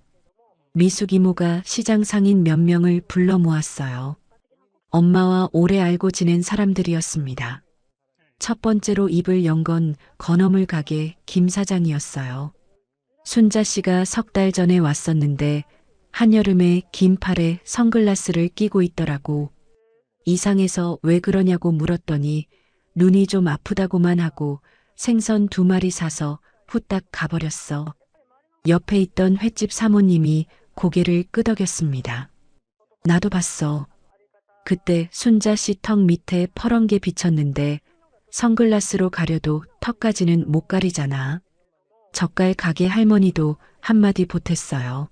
미숙 이모가 시장 상인 몇 명을 불러 모았어요. 엄마와 오래 알고 지낸 사람들이었습니다. 첫 번째로 입을 연 건 건어물 가게 김 사장이었어요. 순자 씨가 석 달 전에 왔었는데 한여름에 긴 팔에 선글라스를 끼고 있더라고. 이상해서 왜 그러냐고 물었더니 눈이 좀 아프다고만 하고 생선 2마리 사서 후딱 가버렸어. 옆에 있던 횟집 사모님이 고개를 끄덕였습니다. 나도 봤어. 그때 순자 씨 턱 밑에 퍼런 게 비쳤는데 선글라스로 가려도 턱까지는 못 가리잖아. 젓갈 가게 할머니도 한마디 보탰어요.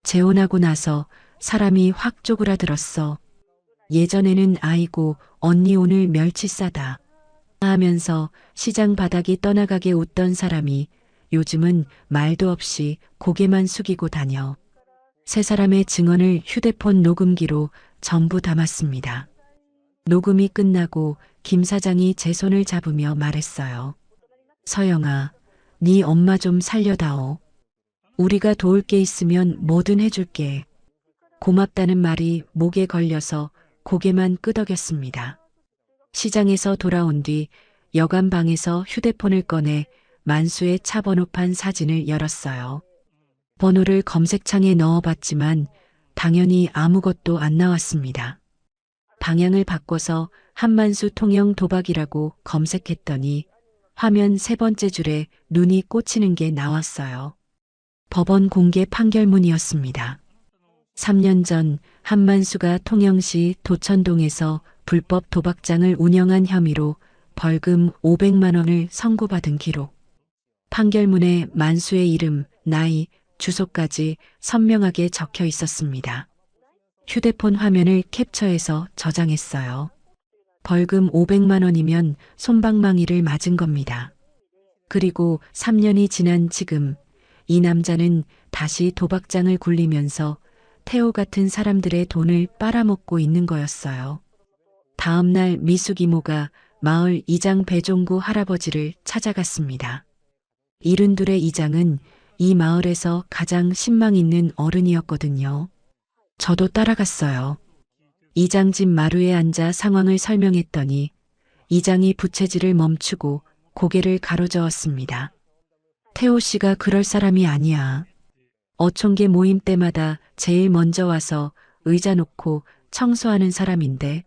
재혼하고 나서 사람이 확 쪼그라들었어. 예전에는 아이고 언니 오늘 멸치 싸다 하면서 시장 바닥이 떠나가게 웃던 사람이 요즘은 말도 없이 고개만 숙이고 다녀. 세 사람의 증언을 휴대폰 녹음기로 전부 담았습니다. 녹음이 끝나고 김 사장이 제 손을 잡으며 말했어요. 서영아, 네 엄마 좀 살려다오. 우리가 도울 게 있으면 뭐든 해줄게. 고맙다는 말이 목에 걸려서 고개만 끄덕였습니다. 시장에서 돌아온 뒤 여관방에서 휴대폰을 꺼내 만수의 차 번호판 사진을 열었어요. 번호를 검색창에 넣어봤지만 당연히 아무것도 안 나왔습니다. 방향을 바꿔서 한만수 통영 도박이라고 검색했더니 화면 세 번째 줄에 눈이 꽂히는 게 나왔어요. 법원 공개 판결문이었습니다. 3년 전 한만수가 통영시 도천동에서 불법 도박장을 운영한 혐의로 벌금 500만 원을 선고받은 기록. 판결문에 만수의 이름, 나이, 주소까지 선명하게 적혀 있었습니다. 휴대폰 화면을 캡처해서 저장했어요. 벌금 500만 원이면 솜방망이를 맞은 겁니다. 그리고 3년이 지난 지금 이 남자는 다시 도박장을 굴리면서 태호 같은 사람들의 돈을 빨아먹고 있는 거였어요. 다음 날 미숙 이모가 마을 이장 배종구 할아버지를 찾아갔습니다. 72의 이장은 이 마을에서 가장 신망 있는 어른이었거든요. 저도 따라갔어요. 이장 집 마루에 앉아 상황을 설명했더니 이장이 부채질을 멈추고 고개를 가로저었습니다. 태호 씨가 그럴 사람이 아니야. 어촌계 모임 때마다 제일 먼저 와서 의자 놓고 청소하는 사람인데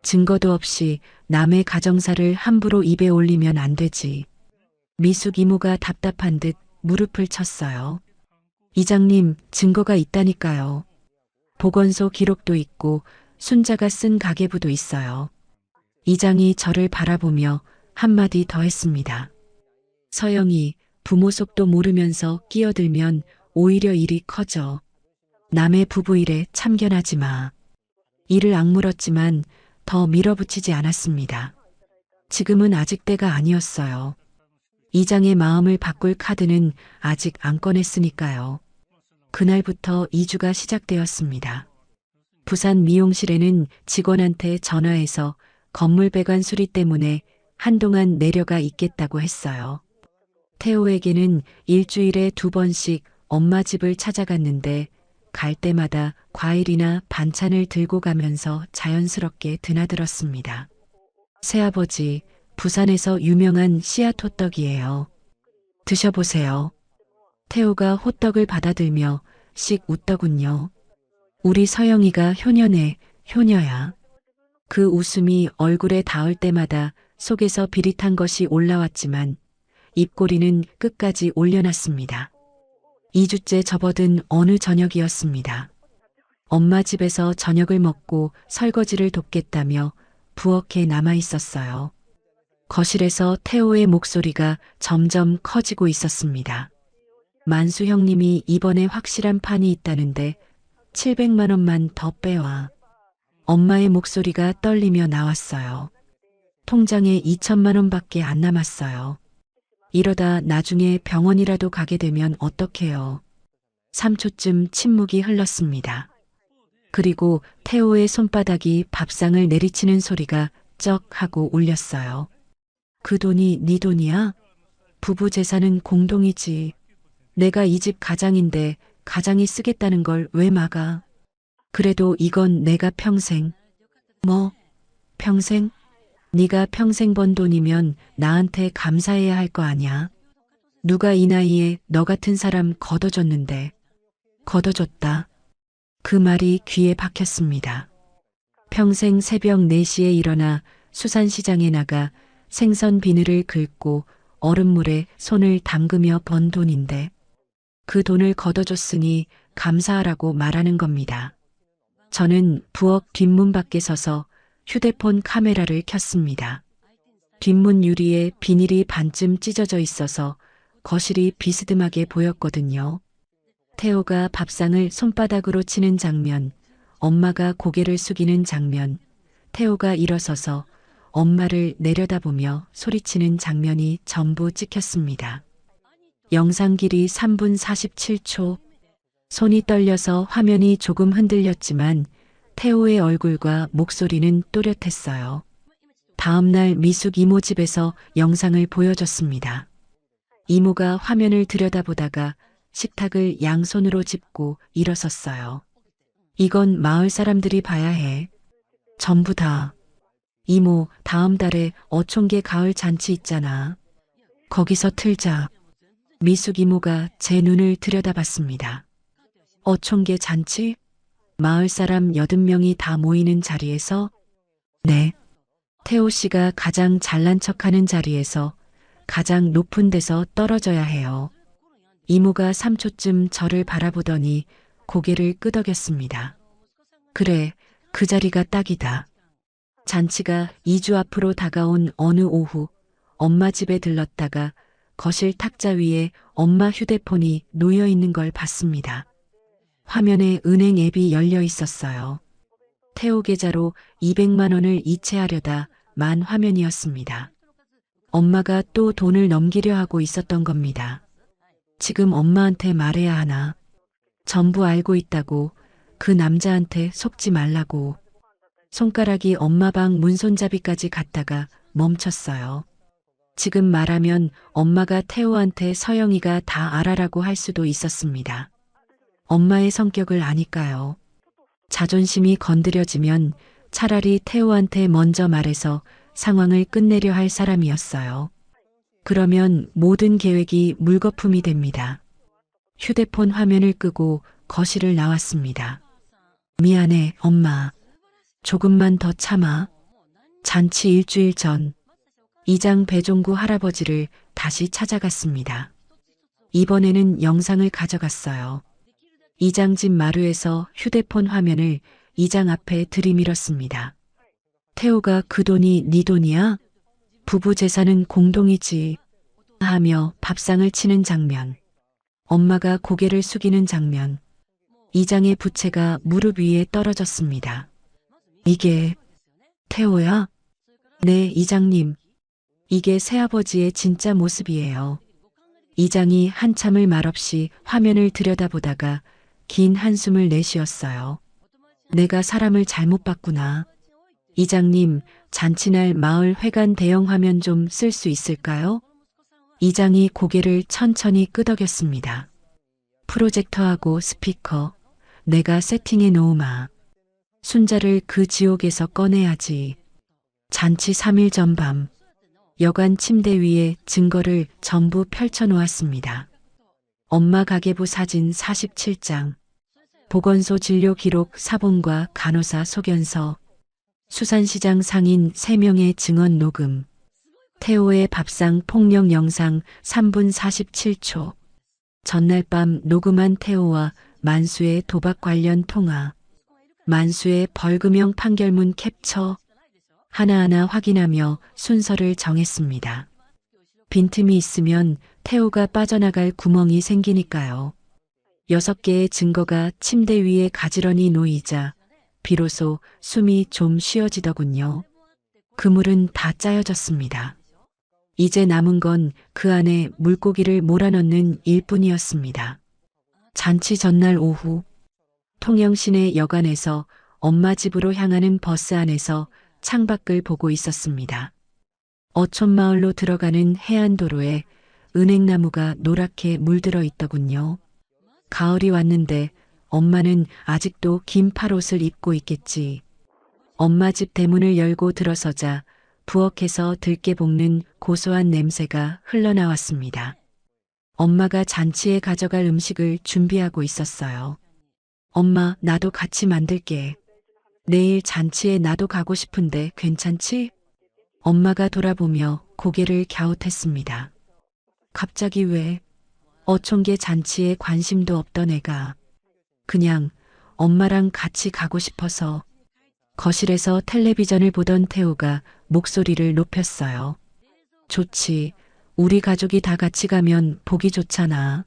증거도 없이 남의 가정사를 함부로 입에 올리면 안 되지. 미숙 이모가 답답한 듯 무릎을 쳤어요. 이장님, 증거가 있다니까요. 보건소 기록도 있고 순자가 쓴 가계부도 있어요. 이장이 저를 바라보며 한마디 더 했습니다. 서영이, 부모 속도 모르면서 끼어들면 오히려 일이 커져. 남의 부부 일에 참견하지 마. 이를 악물었지만 더 밀어붙이지 않았습니다. 지금은 아직 때가 아니었어요. 이장의 마음을 바꿀 카드는 아직 안 꺼냈으니까요. 그날부터 이주가 시작되었습니다. 부산 미용실에는 직원한테 전화해서 건물 배관 수리 때문에 한동안 내려가 있겠다고 했어요. 태호에게는 일주일에 2번씩 엄마 집을 찾아갔는데 갈 때마다 과일이나 반찬을 들고 가면서 자연스럽게 드나들었습니다. 새아버지, 부산에서 유명한 씨앗 호떡이에요. 드셔보세요. 태호가 호떡을 받아들며 씩 웃더군요. 우리 서영이가 효녀네, 효녀야. 그 웃음이 얼굴에 닿을 때마다 속에서 비릿한 것이 올라왔지만 입꼬리는 끝까지 올려놨습니다. 2주째 접어든 어느 저녁이었습니다. 엄마 집에서 저녁을 먹고 설거지를 돕겠다며 부엌에 남아 있었어요. 거실에서 태호의 목소리가 점점 커지고 있었습니다. 만수 형님이 이번에 확실한 판이 있다는데 700만 원만 더 빼와. 엄마의 목소리가 떨리며 나왔어요. 통장에 2천만 원밖에 안 남았어요. 이러다 나중에 병원이라도 가게 되면 어떡해요. 3초쯤 침묵이 흘렀습니다. 그리고 태호의 손바닥이 밥상을 내리치는 소리가 쩍 하고 울렸어요. 그 돈이 네 돈이야? 부부 재산은 공동이지. 내가 이 집 가장인데 가장이 쓰겠다는 걸 왜 막아? 그래도 이건 내가 평생. 뭐? 평생? 네가 평생 번 돈이면 나한테 감사해야 할 거 아냐? 누가 이 나이에 너 같은 사람 걷어줬는데. 걷어줬다. 그 말이 귀에 박혔습니다. 평생 새벽 4시에 일어나 수산시장에 나가 생선 비늘을 긁고 얼음물에 손을 담그며 번 돈인데 그 돈을 걷어줬으니 감사하라고 말하는 겁니다. 저는 부엌 뒷문 밖에 서서 휴대폰 카메라를 켰습니다. 뒷문 유리에 비닐이 반쯤 찢어져 있어서 거실이 비스듬하게 보였거든요. 태호가 밥상을 손바닥으로 치는 장면, 엄마가 고개를 숙이는 장면, 태호가 일어서서 엄마를 내려다보며 소리치는 장면이 전부 찍혔습니다. 영상 길이 3분 47초. 손이 떨려서 화면이 조금 흔들렸지만 태호의 얼굴과 목소리는 또렷했어요. 다음날 미숙 이모 집에서 영상을 보여줬습니다. 이모가 화면을 들여다보다가 식탁을 양손으로 짚고 일어섰어요. 이건 마을 사람들이 봐야 해. 전부 다. 이모, 다음 달에 어촌계 가을 잔치 있잖아. 거기서 틀자. 미숙 이모가 제 눈을 들여다봤습니다. 어촌계 잔치? 마을 사람 80명이 다 모이는 자리에서? 네. 태호 씨가 가장 잘난 척하는 자리에서 가장 높은 데서 떨어져야 해요. 이모가 3초쯤 저를 바라보더니 고개를 끄덕였습니다. 그래, 그 자리가 딱이다. 잔치가 2주 앞으로 다가온 어느 오후, 엄마 집에 들렀다가 거실 탁자 위에 엄마 휴대폰이 놓여 있는 걸 봤습니다. 화면에 은행 앱이 열려 있었어요. 태호 계좌로 200만 원을 이체하려다 만 화면이었습니다. 엄마가 또 돈을 넘기려 하고 있었던 겁니다. 지금 엄마한테 말해야 하나? 전부 알고 있다고, 그 남자한테 속지 말라고. 손가락이 엄마 방 문손잡이까지 갔다가 멈췄어요. 지금 말하면 엄마가 태호한테 서영이가 다 알아라고 할 수도 있었습니다. 엄마의 성격을 아니까요. 자존심이 건드려지면 차라리 태호한테 먼저 말해서 상황을 끝내려 할 사람이었어요. 그러면 모든 계획이 물거품이 됩니다. 휴대폰 화면을 끄고 거실을 나왔습니다. 미안해, 엄마. 조금만 더 참아. 잔치 일주일 전, 이장 배종구 할아버지를 다시 찾아갔습니다. 이번에는 영상을 가져갔어요. 이장 집 마루에서 휴대폰 화면을 이장 앞에 들이밀었습니다. 태호가 그 돈이 네 돈이야? 부부 재산은 공동이지. 하며 밥상을 치는 장면. 엄마가 고개를 숙이는 장면. 이장의 부채가 무릎 위에 떨어졌습니다. 이게 태호야? 네, 이장님. 이게 새아버지의 진짜 모습이에요. 이장이 한참을 말없이 화면을 들여다보다가 긴 한숨을 내쉬었어요. 내가 사람을 잘못 봤구나. 이장님, 잔치날 마을 회관 대형 화면 좀 쓸 수 있을까요? 이장이 고개를 천천히 끄덕였습니다. 프로젝터하고 스피커, 내가 세팅해 놓으마. 순자를 그 지옥에서 꺼내야지. 잔치 3일 전 밤, 여관 침대 위에 증거를 전부 펼쳐놓았습니다. 엄마 가계부 사진 47장, 보건소 진료 기록 사본과 간호사 소견서, 수산시장 상인 3명의 증언 녹음, 태호의 밥상 폭력 영상 3분 47초, 전날 밤 녹음한 태호와 만수의 도박 관련 통화, 만수의 벌금형 판결문 캡처, 하나하나 확인하며 순서를 정했습니다. 빈틈이 있으면 태호가 빠져나갈 구멍이 생기니까요. 6개의 증거가 침대 위에 가지런히 놓이자 비로소 숨이 좀 쉬어지더군요. 그물은 다 짜여졌습니다. 이제 남은 건 그 안에 물고기를 몰아넣는 일뿐이었습니다. 잔치 전날 오후, 통영시내 여관에서 엄마 집으로 향하는 버스 안에서 창밖을 보고 있었습니다. 어촌마을로 들어가는 해안도로에 은행나무가 노랗게 물들어 있더군요. 가을이 왔는데 엄마는 아직도 긴 팔옷을 입고 있겠지. 엄마 집 대문을 열고 들어서자 부엌에서 들깨 볶는 고소한 냄새가 흘러나왔습니다. 엄마가 잔치에 가져갈 음식을 준비하고 있었어요. 엄마, 나도 같이 만들게. 내일 잔치에 나도 가고 싶은데 괜찮지? 엄마가 돌아보며 고개를 갸웃했습니다. 갑자기 왜? 어촌계 잔치에 관심도 없던 애가. 그냥 엄마랑 같이 가고 싶어서. 거실에서 텔레비전을 보던 태호가 목소리를 높였어요. 좋지. 우리 가족이 다 같이 가면 보기 좋잖아.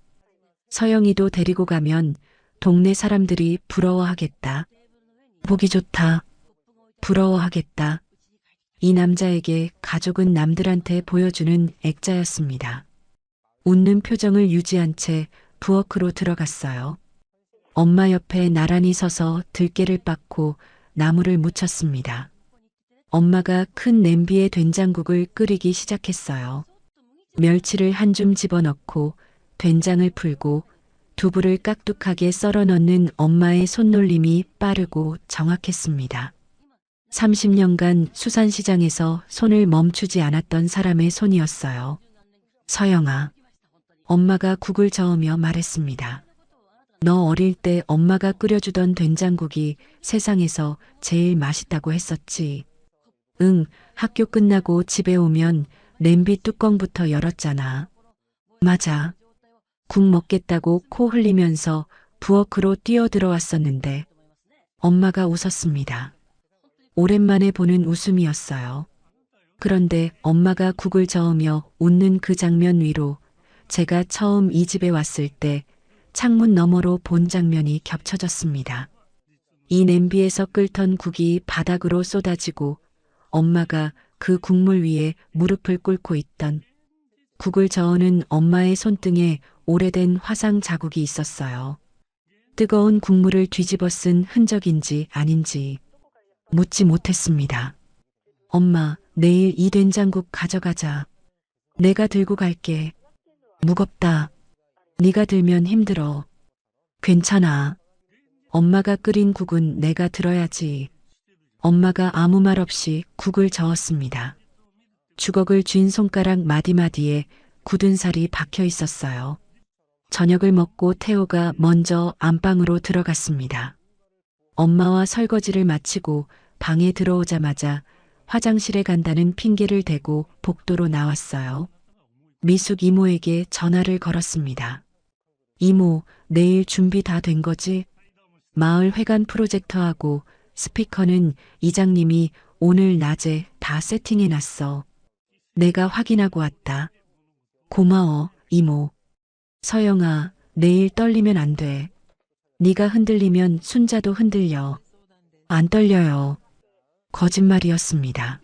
서영이도 데리고 가면 동네 사람들이 부러워하겠다. 보기 좋다. 부러워하겠다. 이 남자에게 가족은 남들한테 보여주는 액자였습니다. 웃는 표정을 유지한 채 부엌으로 들어갔어요. 엄마 옆에 나란히 서서 들깨를 빻고 나물을 무쳤습니다. 엄마가 큰 냄비에 된장국을 끓이기 시작했어요. 멸치를 한 줌 집어넣고 된장을 풀고 두부를 깍둑하게 썰어 넣는 엄마의 손놀림이 빠르고 정확했습니다. 30년간 수산시장에서 손을 멈추지 않았던 사람의 손이었어요. 서영아. 엄마가 국을 저으며 말했습니다. 너 어릴 때 엄마가 끓여주던 된장국이 세상에서 제일 맛있다고 했었지. 응, 학교 끝나고 집에 오면 냄비 뚜껑부터 열었잖아. 맞아. 국 먹겠다고 코 흘리면서 부엌으로 뛰어들어왔었는데 엄마가 웃었습니다. 오랜만에 보는 웃음이었어요. 그런데 엄마가 국을 저으며 웃는 그 장면 위로 제가 처음 이 집에 왔을 때 창문 너머로 본 장면이 겹쳐졌습니다. 이 냄비에서 끓던 국이 바닥으로 쏟아지고 엄마가 그 국물 위에 무릎을 꿇고 있던, 국을 저으는 엄마의 손등에 오래된 화상 자국이 있었어요. 뜨거운 국물을 뒤집어 쓴 흔적인지 아닌지 묻지 못했습니다. 엄마, 내일 이 된장국 가져가자. 내가 들고 갈게. 무겁다. 네가 들면 힘들어. 괜찮아. 엄마가 끓인 국은 내가 들어야지. 엄마가 아무 말 없이 국을 저었습니다. 주걱을 쥔 손가락 마디마디에 굳은 살이 박혀 있었어요. 저녁을 먹고 태호가 먼저 안방으로 들어갔습니다. 엄마와 설거지를 마치고 방에 들어오자마자 화장실에 간다는 핑계를 대고 복도로 나왔어요. 미숙 이모에게 전화를 걸었습니다. 이모, 내일 준비 다 된 거지? 마을 회관 프로젝터하고 스피커는 이장님이 오늘 낮에 다 세팅해놨어. 내가 확인하고 왔다. 고마워, 이모. 서영아, 내일 떨리면 안 돼. 네가 흔들리면 순자도 흔들려. 안 떨려요. 거짓말이었습니다.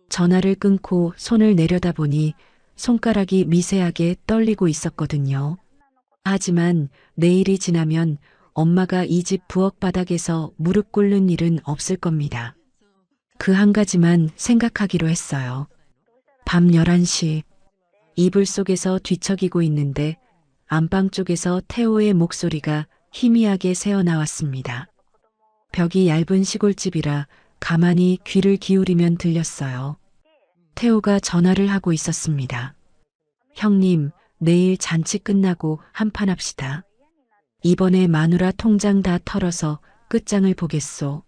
전화를 끊고 손을 내려다보니 손가락이 미세하게 떨리고 있었거든요. 하지만 내일이 지나면 엄마가 이 집 부엌 바닥에서 무릎 꿇는 일은 없을 겁니다. 그 한 가지만 생각하기로 했어요. 밤 11시, 이불 속에서 뒤척이고 있는데 안방 쪽에서 태호의 목소리가 희미하게 새어나왔습니다. 벽이 얇은 시골집이라 가만히 귀를 기울이면 들렸어요. 태호가 전화를 하고 있었습니다. 형님, 내일 잔치 끝나고 한판 합시다. 이번에 마누라 통장 다 털어서 끝장을 보겠소.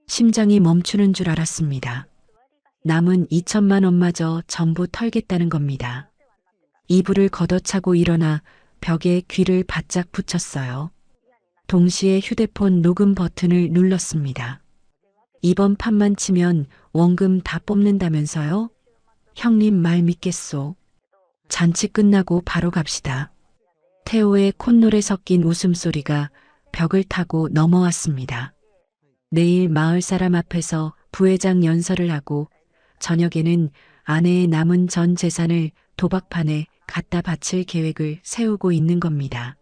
심장이 멈추는 줄 알았습니다. 남은 2천만 원마저 전부 털겠다는 겁니다. 이불을 걷어차고 일어나 벽에 귀를 바짝 붙였어요. 동시에 휴대폰 녹음 버튼을 눌렀습니다. 이번 판만 치면 원금 다 뽑는다면서요? 형님 말 믿겠소. 잔치 끝나고 바로 갑시다. 태호의 콧노래 섞인 웃음소리가 벽을 타고 넘어왔습니다. 내일 마을 사람 앞에서 부회장 연설을 하고 저녁에는 아내의 남은 전 재산을 도박판에 갖다 바칠 계획을 세우고 있는 겁니다.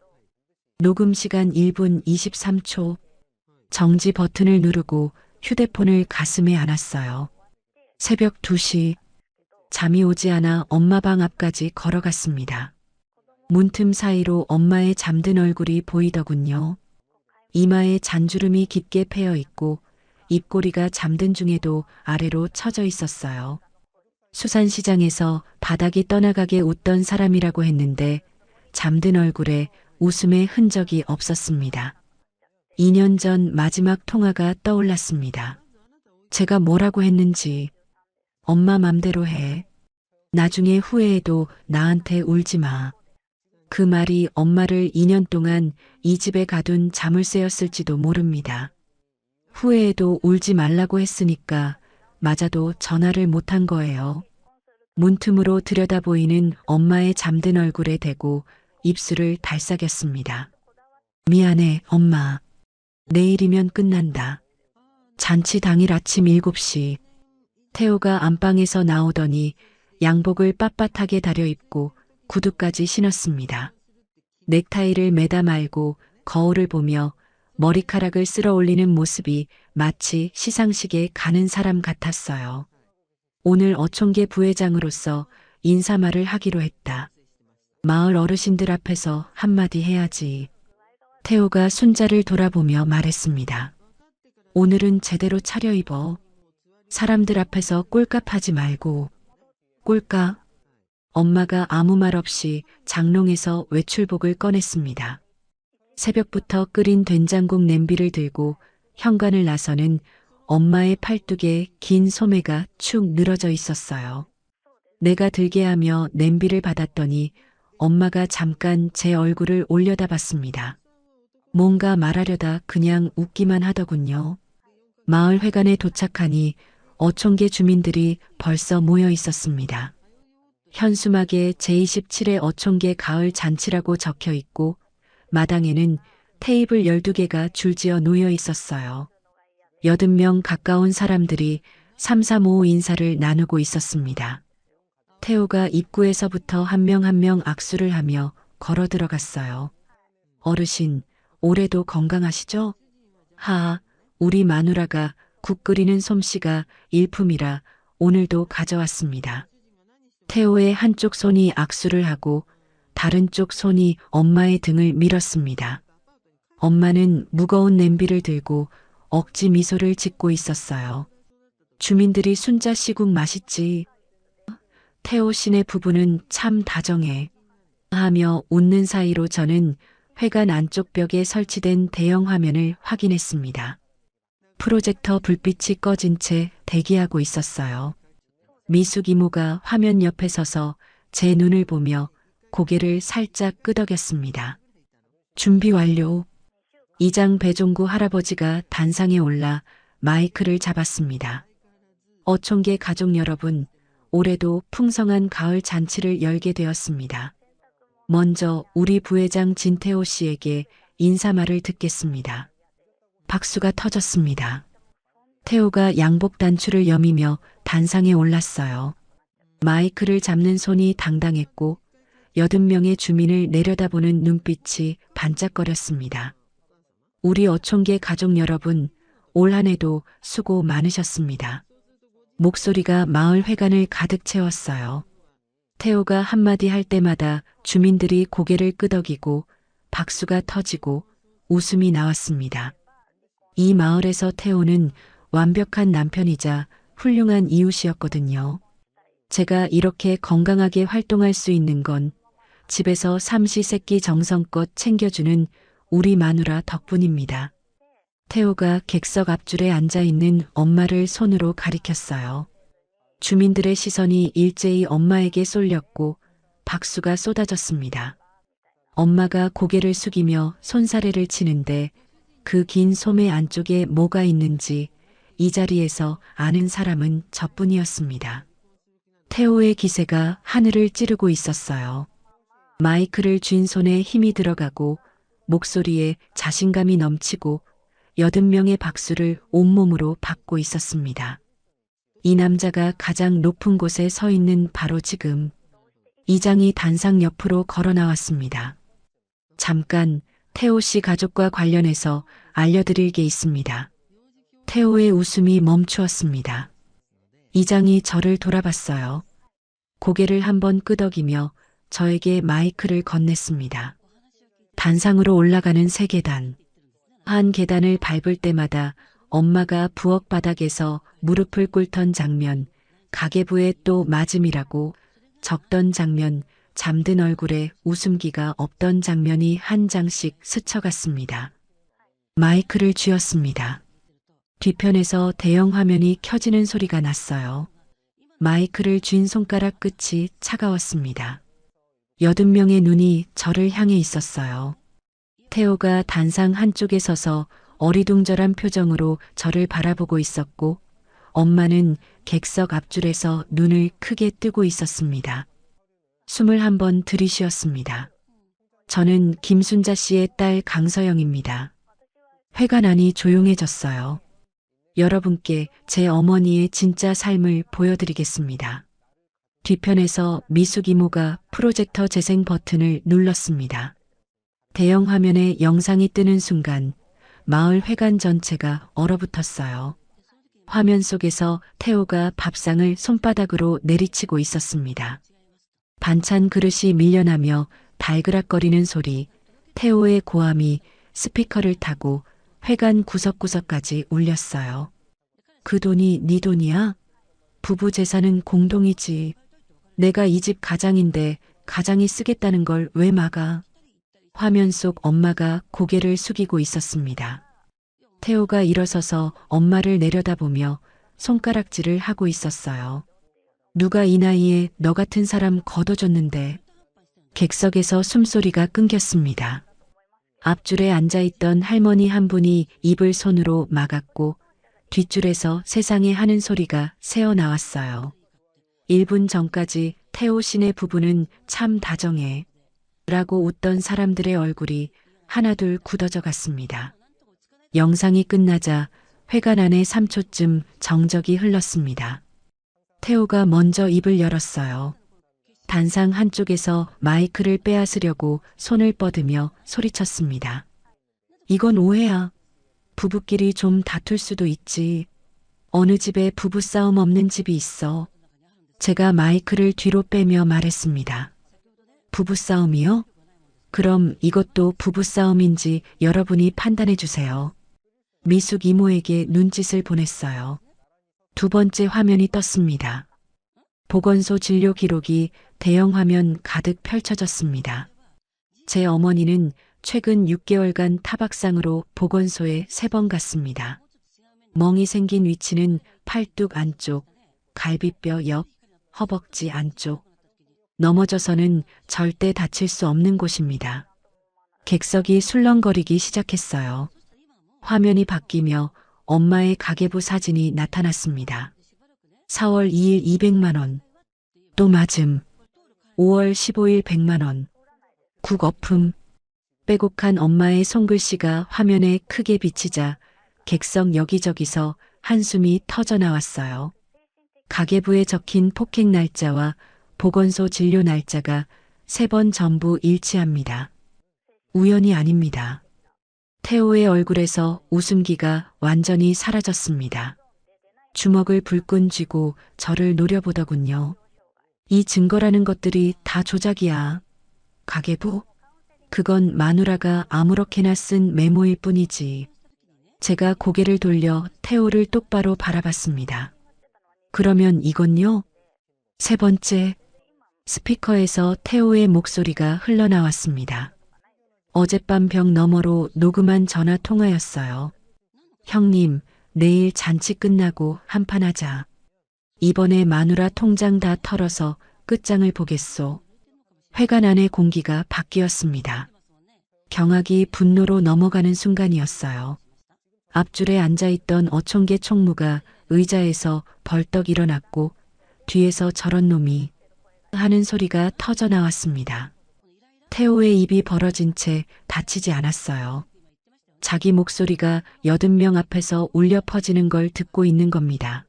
녹음 시간 1분 23초. 정지 버튼을 누르고 휴대폰을 가슴에 안았어요. 새벽 2시. 잠이 오지 않아 엄마 방 앞까지 걸어갔습니다. 문틈 사이로 엄마의 잠든 얼굴이 보이더군요. 이마에 잔주름이 깊게 패여 있고 입꼬리가 잠든 중에도 아래로 처져 있었어요. 수산시장에서 바닥이 떠나가게 웃던 사람이라고 했는데 잠든 얼굴에 웃음의 흔적이 없었습니다. 2년 전 마지막 통화가 떠올랐습니다. 제가 뭐라고 했는지. 엄마 맘대로 해. 나중에 후회해도 나한테 울지 마. 그 말이 엄마를 2년 동안 이 집에 가둔 자물쇠였을지도 모릅니다. 후회해도 울지 말라고 했으니까 맞아도 전화를 못한 거예요. 문틈으로 들여다 보이는 엄마의 잠든 얼굴에 대고 입술을 달싹였습니다. 미안해, 엄마. 내일이면 끝난다. 잔치 당일 아침 7시. 태호가 안방에서 나오더니 양복을 빳빳하게 다려입고 구두까지 신었습니다. 넥타이를 매다 말고 거울을 보며 머리카락을 쓸어 올리는 모습이 마치 시상식에 가는 사람 같았어요. 오늘 어촌계 부회장으로서 인사말을 하기로 했다. 마을 어르신들 앞에서 한마디 해야지. 태호가 순자를 돌아보며 말했습니다. 오늘은 제대로 차려입어. 사람들 앞에서 꼴값하지 말고. 꼴값? 엄마가 아무 말 없이 장롱에서 외출복을 꺼냈습니다. 새벽부터 끓인 된장국 냄비를 들고 현관을 나서는 엄마의 팔뚝에 긴 소매가 축 늘어져 있었어요. 내가 들게 하며 냄비를 받았더니 엄마가 잠깐 제 얼굴을 올려다봤습니다. 뭔가 말하려다 그냥 웃기만 하더군요. 마을 회관에 도착하니 어촌계 주민들이 벌써 모여 있었습니다. 현수막에 제27회 어촌계 가을 잔치라고 적혀 있고 마당에는 테이블 12개가 줄지어 놓여 있었어요. 80명 가까운 사람들이 335 인사를 나누고 있었습니다. 태호가 입구에서부터 한 명 한 명 악수를 하며 걸어 들어갔어요. 어르신, 올해도 건강하시죠? 하하, 우리 마누라가 국 끓이는 솜씨가 일품이라 오늘도 가져왔습니다. 태호의 한쪽 손이 악수를 하고 다른 쪽 손이 엄마의 등을 밀었습니다. 엄마는 무거운 냄비를 들고 억지 미소를 짓고 있었어요. 주민들이 순자 씨국 맛있지. 태호 씨네 부부는 참 다정해. 하며 웃는 사이로 저는 회관 안쪽 벽에 설치된 대형 화면을 확인했습니다. 프로젝터 불빛이 꺼진 채 대기하고 있었어요. 미숙 이모가 화면 옆에 서서 제 눈을 보며 고개를 살짝 끄덕였습니다. 준비 완료. 이장 배종구 할아버지가 단상에 올라 마이크를 잡았습니다. 어촌계 가족 여러분, 올해도 풍성한 가을 잔치를 열게 되었습니다. 먼저 우리 부회장 진태호 씨에게 인사말을 듣겠습니다. 박수가 터졌습니다. 태호가 양복 단추를 여미며 단상에 올랐어요. 마이크를 잡는 손이 당당했고 80명의 주민을 내려다보는 눈빛이 반짝거렸습니다. 우리 어촌계 가족 여러분, 올 한 해도 수고 많으셨습니다. 목소리가 마을 회관을 가득 채웠어요. 태호가 한마디 할 때마다 주민들이 고개를 끄덕이고 박수가 터지고 웃음이 나왔습니다. 이 마을에서 태호는 완벽한 남편이자 훌륭한 이웃이었거든요. 제가 이렇게 건강하게 활동할 수 있는 건 집에서 삼시세끼 정성껏 챙겨주는 우리 마누라 덕분입니다. 태호가 객석 앞줄에 앉아있는 엄마를 손으로 가리켰어요. 주민들의 시선이 일제히 엄마에게 쏠렸고 박수가 쏟아졌습니다. 엄마가 고개를 숙이며 손사래를 치는데 그 긴 소매 안쪽에 뭐가 있는지 이 자리에서 아는 사람은 저뿐이었습니다. 태호의 기세가 하늘을 찌르고 있었어요. 마이크를 쥔 손에 힘이 들어가고 목소리에 자신감이 넘치고 80명의 박수를 온몸으로 받고 있었습니다. 이 남자가 가장 높은 곳에 서 있는 바로 지금 이장이 단상 옆으로 걸어 나왔습니다. 잠깐 태호 씨 가족과 관련해서 알려드릴 게 있습니다. 태호의 웃음이 멈추었습니다. 이장이 저를 돌아봤어요. 고개를 한번 끄덕이며 저에게 마이크를 건넸습니다. 단상으로 올라가는 세 계단. 한 계단을 밟을 때마다 엄마가 부엌 바닥에서 무릎을 꿇던 장면, 가계부에 또 맞음이라고 적던 장면, 잠든 얼굴에 웃음기가 없던 장면이 한 장씩 스쳐갔습니다. 마이크를 쥐었습니다. 뒤편에서 대형 화면이 켜지는 소리가 났어요. 마이크를 쥔 손가락 끝이 차가웠습니다. 80명의 눈이 저를 향해 있었어요. 태호가 단상 한쪽에 서서 어리둥절한 표정으로 저를 바라보고 있었고, 엄마는 객석 앞줄에서 눈을 크게 뜨고 있었습니다. 숨을 한번 들이쉬었습니다. 저는 김순자 씨의 딸 강서영입니다. 회관 안이 조용해졌어요. 여러분께 제 어머니의 진짜 삶을 보여드리겠습니다. 뒤편에서 미숙 이모가 프로젝터 재생 버튼을 눌렀습니다. 대형 화면에 영상이 뜨는 순간 마을 회관 전체가 얼어붙었어요. 화면 속에서 태호가 밥상을 손바닥으로 내리치고 있었습니다. 반찬 그릇이 밀려나며 달그락거리는 소리, 태호의 고함이 스피커를 타고 회관 구석구석까지 울렸어요. 그 돈이 네 돈이야? 부부 재산은 공동이지. 내가 이 집 가장인데 가장이 쓰겠다는 걸 왜 막아? 화면 속 엄마가 고개를 숙이고 있었습니다. 태호가 일어서서 엄마를 내려다보며 손가락질을 하고 있었어요. 누가 이 나이에 너 같은 사람 거둬줬는데. 객석에서 숨소리가 끊겼습니다. 앞줄에 앉아있던 할머니 한 분이 입을 손으로 막았고 뒷줄에서 세상에 하는 소리가 새어나왔어요. 1분 전까지 태호 씨네 부부는 참 다정해 라고 웃던 사람들의 얼굴이 하나둘 굳어져 갔습니다. 영상이 끝나자 회관 안에 3초쯤 정적이 흘렀습니다. 태호가 먼저 입을 열었어요. 단상 한쪽에서 마이크를 빼앗으려고 손을 뻗으며 소리쳤습니다. 이건 오해야. 부부끼리 좀 다툴 수도 있지. 어느 집에 부부싸움 없는 집이 있어. 제가 마이크를 뒤로 빼며 말했습니다. 부부싸움이요? 그럼 이것도 부부싸움인지 여러분이 판단해 주세요. 미숙 이모에게 눈짓을 보냈어요. 두 번째 화면이 떴습니다. 보건소 진료 기록이 대형 화면 가득 펼쳐졌습니다. 제 어머니는 최근 6개월간 타박상으로 보건소에 3번 갔습니다. 멍이 생긴 위치는 팔뚝 안쪽, 갈비뼈 옆, 허벅지 안쪽. 넘어져서는 절대 다칠 수 없는 곳입니다. 객석이 술렁거리기 시작했어요. 화면이 바뀌며 엄마의 가계부 사진이 나타났습니다. 4월 2일 200만 원. 또 맞음. 5월 15일 100만 원. 국어품. 빼곡한 엄마의 손글씨가 화면에 크게 비치자 객석 여기저기서 한숨이 터져 나왔어요. 가계부에 적힌 폭행 날짜와 보건소 진료 날짜가 3번 전부 일치합니다. 우연이 아닙니다. 태호의 얼굴에서 웃음기가 완전히 사라졌습니다. 주먹을 불끈 쥐고 저를 노려보더군요. 이 증거라는 것들이 다 조작이야. 가계부? 그건 마누라가 아무렇게나 쓴 메모일 뿐이지. 제가 고개를 돌려 태호를 똑바로 바라봤습니다. 그러면 이건요? 3번째, 스피커에서 태호의 목소리가 흘러나왔습니다. 어젯밤 벽 너머로 녹음한 전화 통화였어요. 형님, 내일 잔치 끝나고 한판 하자. 이번에 마누라 통장 다 털어서 끝장을 보겠소. 회관 안의 공기가 바뀌었습니다. 경악이 분노로 넘어가는 순간이었어요. 앞줄에 앉아있던 어촌계 총무가 의자에서 벌떡 일어났고 뒤에서 저런 놈이 하는 소리가 터져 나왔습니다. 태호의 입이 벌어진 채 다치지 않았어요. 자기 목소리가 80명 앞에서 울려 퍼지는 걸 듣고 있는 겁니다.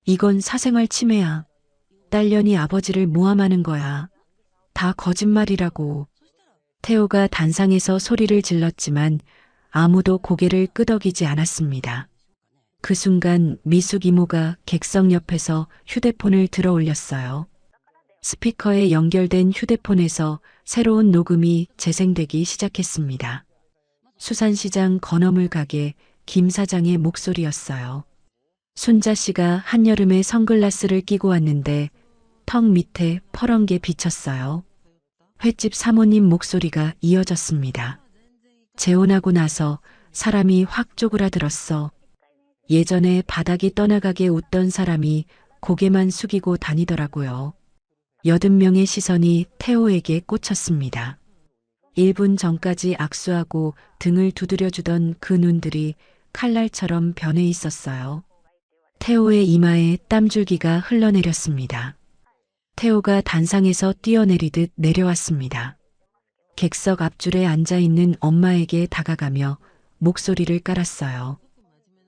이건 사생활 침해야. 딸년이 아버지를 모함하는 거야. 다 거짓말이라고. 태호가 단상에서 소리를 질렀지만 아무도 고개를 끄덕이지 않았습니다. 그 순간 미숙 이모가 객석 옆에서 휴대폰을 들어 올렸어요. 스피커에 연결된 휴대폰에서 새로운 녹음이 재생되기 시작했습니다. 수산시장 건어물 가게 김 사장의 목소리였어요. 순자 씨가 한여름에 선글라스를 끼고 왔는데 턱 밑에 퍼런 게 비쳤어요. 횟집 사모님 목소리가 이어졌습니다. 재혼하고 나서 사람이 확 쪼그라들었어. 예전에 바닥이 떠나가게 웃던 사람이 고개만 숙이고 다니더라고요. 80명의 시선이 태호에게 꽂혔습니다. 1분 전까지 악수하고 등을 두드려주던 그 눈들이 칼날처럼 변해 있었어요. 태호의 이마에 땀줄기가 흘러내렸습니다. 태호가 단상에서 뛰어내리듯 내려왔습니다. 객석 앞줄에 앉아있는 엄마에게 다가가며 목소리를 깔았어요.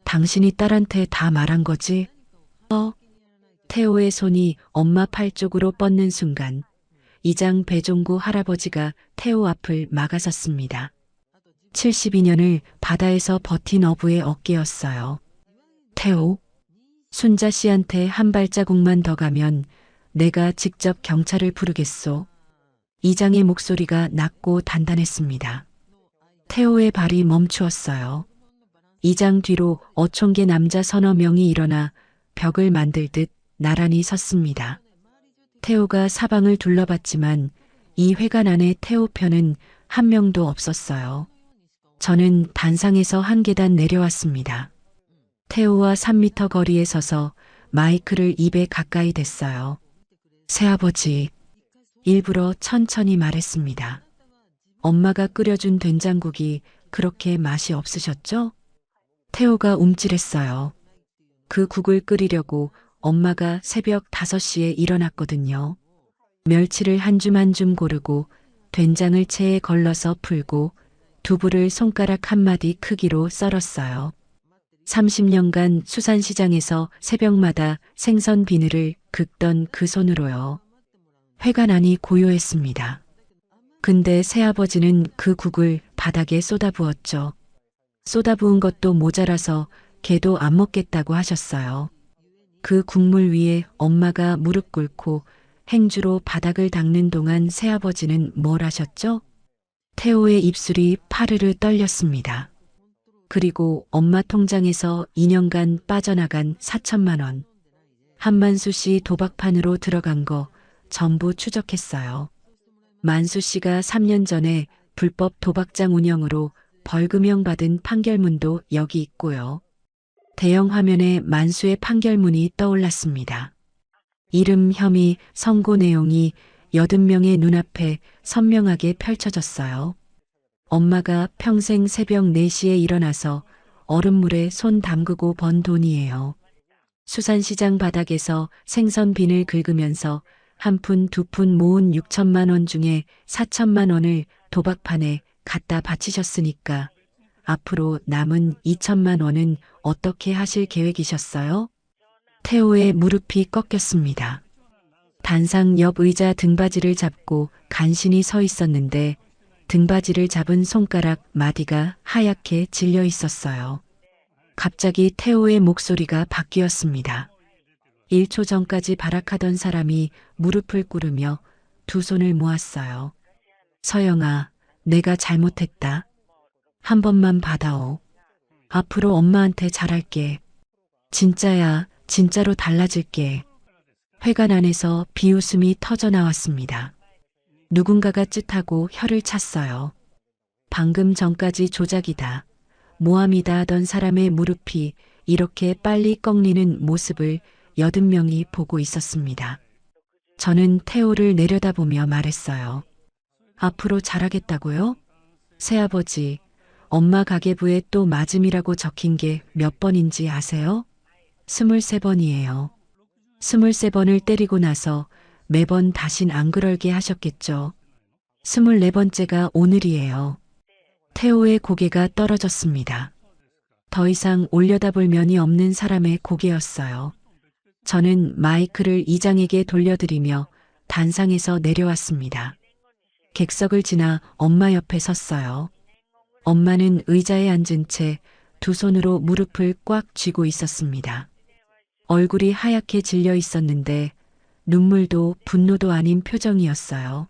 당신이 딸한테 다 말한 거지? 태호의 손이 엄마 팔 쪽으로 뻗는 순간 이장 배종구 할아버지가 태호 앞을 막아섰습니다. 72년을 바다에서 버틴 어부의 어깨였어요. 태호, 순자 씨한테 한 발자국만 더 가면 내가 직접 경찰을 부르겠소. 이장의 목소리가 낮고 단단했습니다. 태호의 발이 멈추었어요. 이장 뒤로 어촌계 남자 서너 명이 일어나 벽을 만들듯 나란히 섰습니다. 태호가 사방을 둘러봤지만 이 회관 안에 태호 편은 한 명도 없었어요. 저는 단상에서 한 계단 내려왔습니다. 태호와 3미터 거리에 서서 마이크를 입에 가까이 댔어요. 새아버지, 일부러 천천히 말했습니다. 엄마가 끓여준 된장국이 그렇게 맛이 없으셨죠? 태호가 움찔했어요. 그 국을 끓이려고 엄마가 새벽 5시에 일어났거든요. 멸치를 한 줌 한 줌 고르고 된장을 체에 걸러서 풀고 두부를 손가락 한마디 크기로 썰었어요. 30년간 수산시장에서 새벽마다 생선 비늘을 긁던 그 손으로요. 회관 안이 고요했습니다. 근데 새아버지는 그 국을 바닥에 쏟아부었죠. 쏟아부은 것도 모자라서 걔도 안 먹겠다고 하셨어요. 그 국물 위에 엄마가 무릎 꿇고 행주로 바닥을 닦는 동안 새아버지는 뭘 하셨죠? 태호의 입술이 파르르 떨렸습니다. 그리고 엄마 통장에서 2년간 빠져나간 4천만 원. 한만수 씨 도박판으로 들어간 거 전부 추적했어요. 만수 씨가 3년 전에 불법 도박장 운영으로 벌금형 받은 판결문도 여기 있고요. 대형 화면에 만수의 판결문이 떠올랐습니다. 이름, 혐의, 선고 내용이 80명의 눈앞에 선명하게 펼쳐졌어요. 엄마가 평생 새벽 4시에 일어나서 얼음물에 손 담그고 번 돈이에요. 수산시장 바닥에서 생선 비늘 긁으면서 한 푼, 두 푼 모은 6천만 원 중에 4천만 원을 도박판에 갖다 바치셨으니까 앞으로 남은 2천만 원은 어떻게 하실 계획이셨어요? 태호의 무릎이 꺾였습니다. 단상 옆 의자 등받이를 잡고 간신히 서 있었는데 등받이를 잡은 손가락 마디가 하얗게 질려 있었어요. 갑자기 태호의 목소리가 바뀌었습니다. 1초 전까지 발악하던 사람이 무릎을 꿇으며 두 손을 모았어요. 서영아, 내가 잘못했다. 한 번만 받아오. 앞으로 엄마한테 잘할게. 진짜야, 진짜로 달라질게. 회관 안에서 비웃음이 터져 나왔습니다. 누군가가 쯧하고 혀를 찼어요. 방금 전까지 조작이다, 모함이다 하던 사람의 무릎이 이렇게 빨리 꺾이는 모습을 80명이 보고 있었습니다. 저는 태호를 내려다보며 말했어요. 앞으로 잘하겠다고요? 새아버지, 엄마 가계부에 또 맞음이라고 적힌 게 몇 번인지 아세요? 23번이에요. 23번을 때리고 나서 매번 다신 안 그럴게 하셨겠죠. 24번째가 오늘이에요. 태호의 고개가 떨어졌습니다. 더 이상 올려다볼 면이 없는 사람의 고개였어요. 저는 마이크를 이장에게 돌려드리며 단상에서 내려왔습니다. 객석을 지나 엄마 옆에 섰어요. 엄마는 의자에 앉은 채 두 손으로 무릎을 꽉 쥐고 있었습니다. 얼굴이 하얗게 질려 있었는데 눈물도 분노도 아닌 표정이었어요.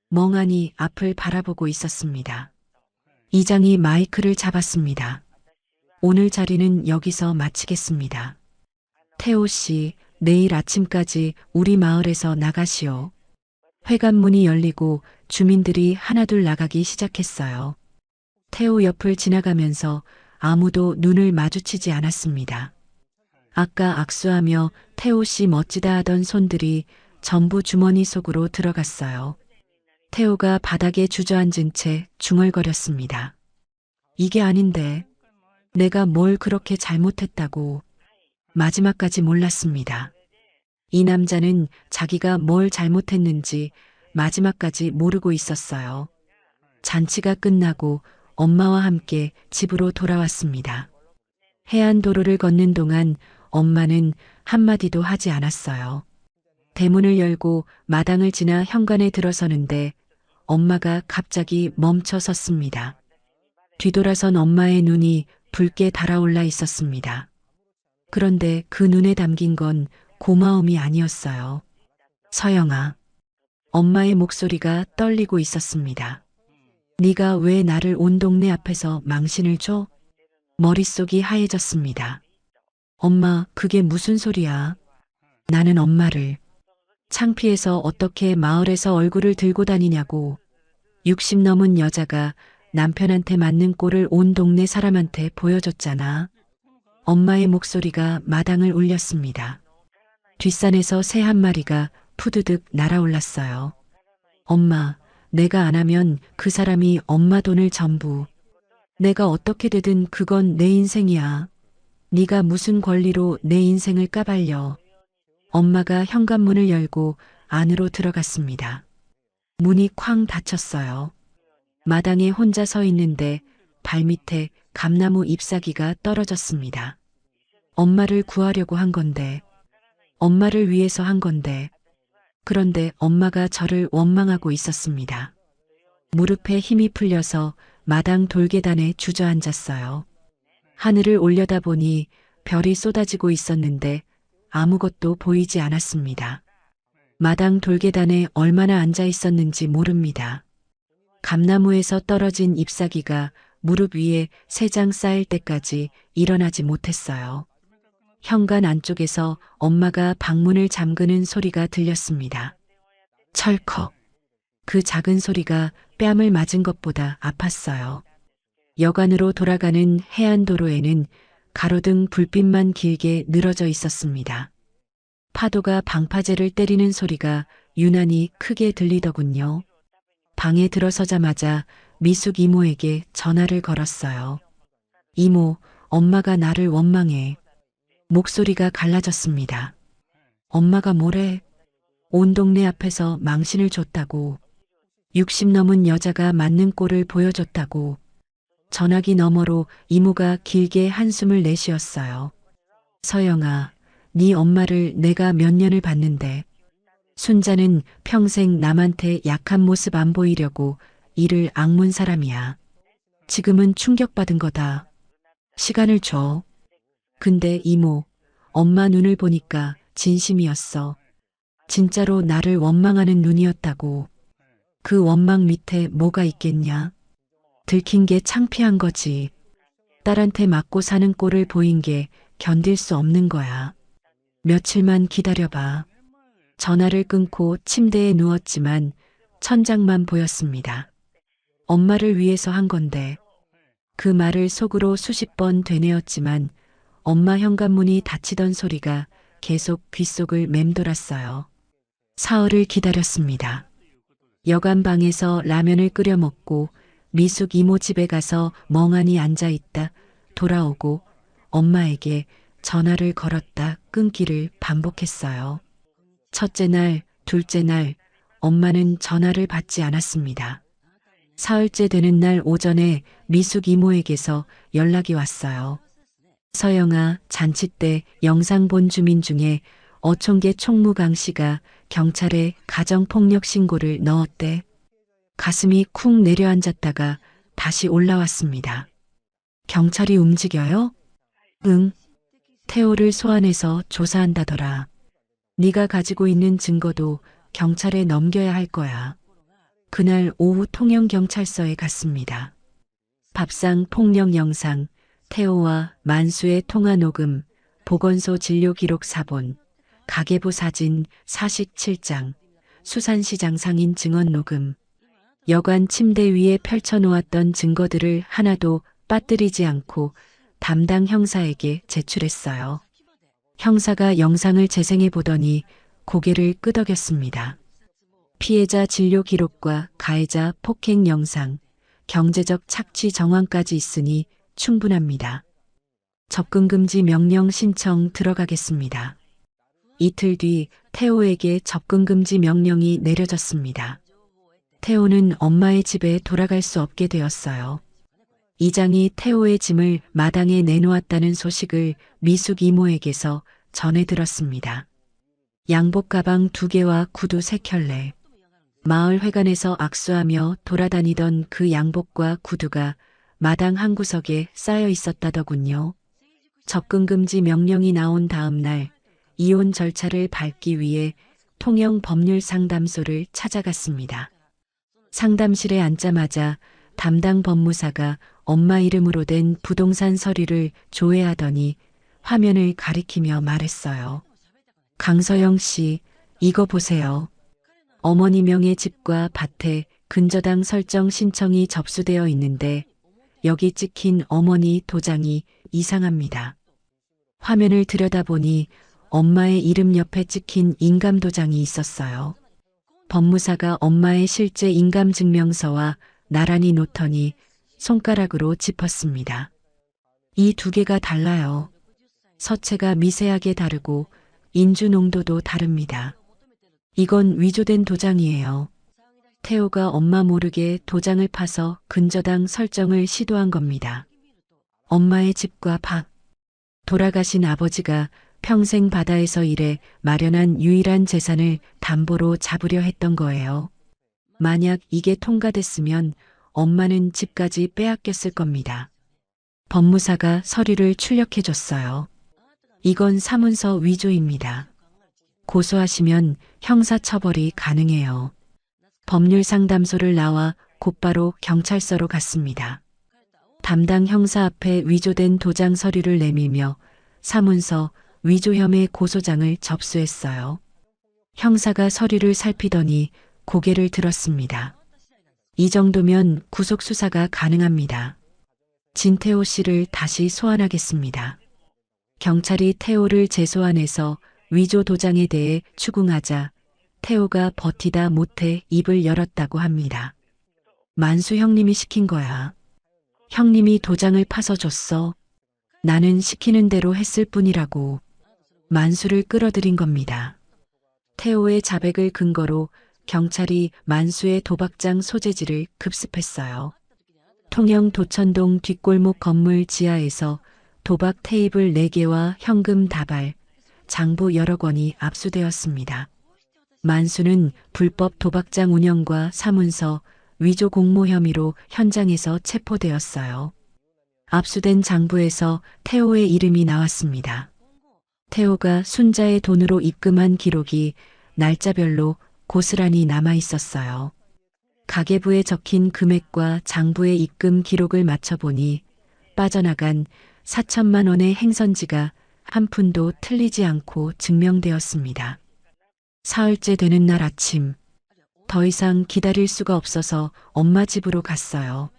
멍하니 앞을 바라보고 있었습니다. 이장이 마이크를 잡았습니다. 오늘 자리는 여기서 마치겠습니다. 태호 씨, 내일 아침까지 우리 마을에서 나가시오. 회관문이 열리고 주민들이 하나둘 나가기 시작했어요. 태호 옆을 지나가면서 아무도 눈을 마주치지 않았습니다. 아까 악수하며 태호 씨 멋지다 하던 손들이 전부 주머니 속으로 들어갔어요. 태호가 바닥에 주저앉은 채 중얼거렸습니다. 이게 아닌데 내가 뭘 그렇게 잘못했다고. 마지막까지 몰랐습니다. 이 남자는 자기가 뭘 잘못했는지 마지막까지 모르고 있었어요. 잔치가 끝나고 엄마와 함께 집으로 돌아왔습니다. 해안도로를 걷는 동안 엄마는 한마디도 하지 않았어요. 대문을 열고 마당을 지나 현관에 들어서는데 엄마가 갑자기 멈춰 섰습니다. 뒤돌아선 엄마의 눈이 붉게 달아올라 있었습니다. 그런데 그 눈에 담긴 건 고마움이 아니었어요. 서영아. 엄마의 목소리가 떨리고 있었습니다. 네가 왜 나를 온 동네 앞에서 망신을 줘? 머릿속이 하얘졌습니다. 엄마, 그게 무슨 소리야? 나는 엄마를 창피해서 어떻게 마을에서 얼굴을 들고 다니냐고. 60 넘은 여자가 남편한테 맞는 꼴을 온 동네 사람한테 보여줬잖아. 엄마의 목소리가 마당을 울렸습니다. 뒷산에서 새 한 마리가 푸드득 날아올랐어요. 엄마, 내가 안 하면 그 사람이 엄마 돈을 전부. 내가 어떻게 되든 그건 내 인생이야. 네가 무슨 권리로 내 인생을 까발려. 엄마가 현관문을 열고 안으로 들어갔습니다. 문이 쾅 닫혔어요. 마당에 혼자 서 있는데 발밑에 감나무 잎사귀가 떨어졌습니다. 엄마를 구하려고 한 건데, 엄마를 위해서 한 건데, 그런데 엄마가 저를 원망하고 있었습니다. 무릎에 힘이 풀려서 마당 돌계단에 주저앉았어요. 하늘을 올려다보니 별이 쏟아지고 있었는데 아무것도 보이지 않았습니다. 마당 돌계단에 얼마나 앉아 있었는지 모릅니다. 감나무에서 떨어진 잎사귀가 무릎 위에 3장 쌓일 때까지 일어나지 못했어요. 현관 안쪽에서 엄마가 방문을 잠그는 소리가 들렸습니다. 철컥. 그 작은 소리가 뺨을 맞은 것보다 아팠어요. 여관으로 돌아가는 해안도로에는 가로등 불빛만 길게 늘어져 있었습니다. 파도가 방파제를 때리는 소리가 유난히 크게 들리더군요. 방에 들어서자마자 미숙 이모에게 전화를 걸었어요. 이모, 엄마가 나를 원망해. 목소리가 갈라졌습니다. 엄마가 뭐래? 온 동네 앞에서 망신을 줬다고. 60 넘은 여자가 맞는 꼴을 보여줬다고. 전화기 너머로 이모가 길게 한숨을 내쉬었어요. 서영아, 네 엄마를 내가 몇 년을 봤는데 순자는 평생 남한테 약한 모습 안 보이려고 이를 악문 사람이야. 지금은 충격받은 거다. 시간을 줘. 근데 이모, 엄마 눈을 보니까 진심이었어. 진짜로 나를 원망하는 눈이었다고. 그 원망 밑에 뭐가 있겠냐? 들킨 게 창피한 거지. 딸한테 맞고 사는 꼴을 보인 게 견딜 수 없는 거야. 며칠만 기다려봐. 전화를 끊고 침대에 누웠지만 천장만 보였습니다. 엄마를 위해서 한 건데 그 말을 속으로 수십 번 되뇌었지만 엄마 현관문이 닫히던 소리가 계속 귓속을 맴돌았어요. 사흘을 기다렸습니다. 여관방에서 라면을 끓여 먹고 미숙 이모 집에 가서 멍하니 앉아있다 돌아오고 엄마에게 전화를 걸었다 끊기를 반복했어요. 첫째 날, 둘째 날 엄마는 전화를 받지 않았습니다. 사흘째 되는 날 오전에 미숙 이모에게서 연락이 왔어요. 서영아, 잔치 때 영상 본 주민 중에 어촌계 총무 강 씨가 경찰에 가정폭력 신고를 넣었대. 가슴이 쿵 내려앉았다가 다시 올라왔습니다. 경찰이 움직여요? 응. 태호를 소환해서 조사한다더라. 네가 가지고 있는 증거도 경찰에 넘겨야 할 거야. 그날 오후 통영경찰서에 갔습니다. 밥상 폭력 영상, 태호와 만수의 통화 녹음, 보건소 진료 기록 사본, 가계부 사진 47장, 수산시장 상인 증언 녹음, 여관 침대 위에 펼쳐놓았던 증거들을 하나도 빠뜨리지 않고 담당 형사에게 제출했어요. 형사가 영상을 재생해 보더니 고개를 끄덕였습니다. 피해자 진료 기록과 가해자 폭행 영상, 경제적 착취 정황까지 있으니 충분합니다. 접근금지 명령 신청 들어가겠습니다. 이틀 뒤 태호에게 접근금지 명령이 내려졌습니다. 태호는 엄마의 집에 돌아갈 수 없게 되었어요. 이장이 태호의 짐을 마당에 내놓았다는 소식을 미숙 이모에게서 전해 들었습니다. 양복 가방 2개와 구두 3켤레. 마을 회관에서 악수하며 돌아다니던 그 양복과 구두가 마당 한 구석에 쌓여 있었다더군요. 접근금지 명령이 나온 다음 날 이혼 절차를 밟기 위해 통영법률상담소를 찾아갔습니다. 상담실에 앉자마자 담당 법무사가 엄마 이름으로 된 부동산 서류를 조회하더니 화면을 가리키며 말했어요. 강서영 씨, 이거 보세요. 어머니 명의 집과 밭에 근저당 설정 신청이 접수되어 있는데 여기 찍힌 어머니 도장이 이상합니다. 화면을 들여다보니 엄마의 이름 옆에 찍힌 인감도장이 있었어요. 법무사가 엄마의 실제 인감증명서와 나란히 놓더니 손가락으로 짚었습니다. 이 2개가 달라요. 서체가 미세하게 다르고 인주 농도도 다릅니다. 이건 위조된 도장이에요. 태호가 엄마 모르게 도장을 파서 근저당 설정을 시도한 겁니다. 엄마의 집과 밭. 돌아가신 아버지가 평생 바다에서 일해 마련한 유일한 재산을 담보로 잡으려 했던 거예요. 만약 이게 통과됐으면 엄마는 집까지 빼앗겼을 겁니다. 법무사가 서류를 출력해줬어요. 이건 사문서 위조입니다. 고소하시면 형사처벌이 가능해요. 법률상담소를 나와 곧바로 경찰서로 갔습니다. 담당 형사 앞에 위조된 도장 서류를 내밀며 사문서 위조 혐의 고소장을 접수했어요. 형사가 서류를 살피더니 고개를 들었습니다. 이 정도면 구속수사가 가능합니다. 진태호 씨를 다시 소환하겠습니다. 경찰이 태호를 재소환해서 위조 도장에 대해 추궁하자 태호가 버티다 못해 입을 열었다고 합니다. 만수 형님이 시킨 거야. 형님이 도장을 파서 줬어. 나는 시키는 대로 했을 뿐이라고. 만수를 끌어들인 겁니다. 태호의 자백을 근거로 경찰이 만수의 도박장 소재지를 급습했어요. 통영 도천동 뒷골목 건물 지하에서 도박 테이블 4개와 현금 다발, 장부 여러 건이 압수되었습니다. 만수는 불법 도박장 운영과 사문서, 위조 공모 혐의로 현장에서 체포되었어요. 압수된 장부에서 태호의 이름이 나왔습니다. 태호가 순자의 돈으로 입금한 기록이 날짜별로 고스란히 남아 있었어요. 가계부에 적힌 금액과 장부의 입금 기록을 맞춰보니 빠져나간 4천만 원의 행선지가 한 푼도 틀리지 않고 증명되었습니다. 사흘째 되는 날 아침, 더 이상 기다릴 수가 없어서 엄마 집으로 갔어요.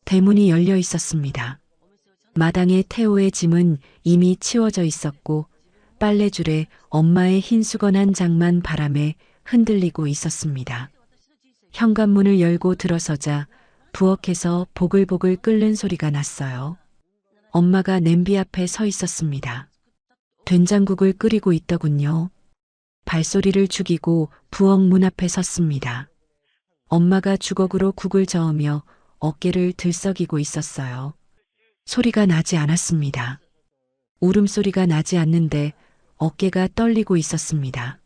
대문이 열려 있었습니다. 마당에 태호의 짐은 이미 치워져 있었고 빨래줄에 엄마의 흰 수건 한 장만 바람에 흔들리고 있었습니다. 현관문을 열고 들어서자 부엌에서 보글보글 끓는 소리가 났어요. 엄마가 냄비 앞에 서 있었습니다. 된장국을 끓이고 있더군요. 발소리를 죽이고 부엌 문 앞에 섰습니다. 엄마가 주걱으로 국을 저으며 어깨를 들썩이고 있었어요. 소리가 나지 않았습니다. 울음소리가 나지 않는데 어깨가 떨리고 있었습니다.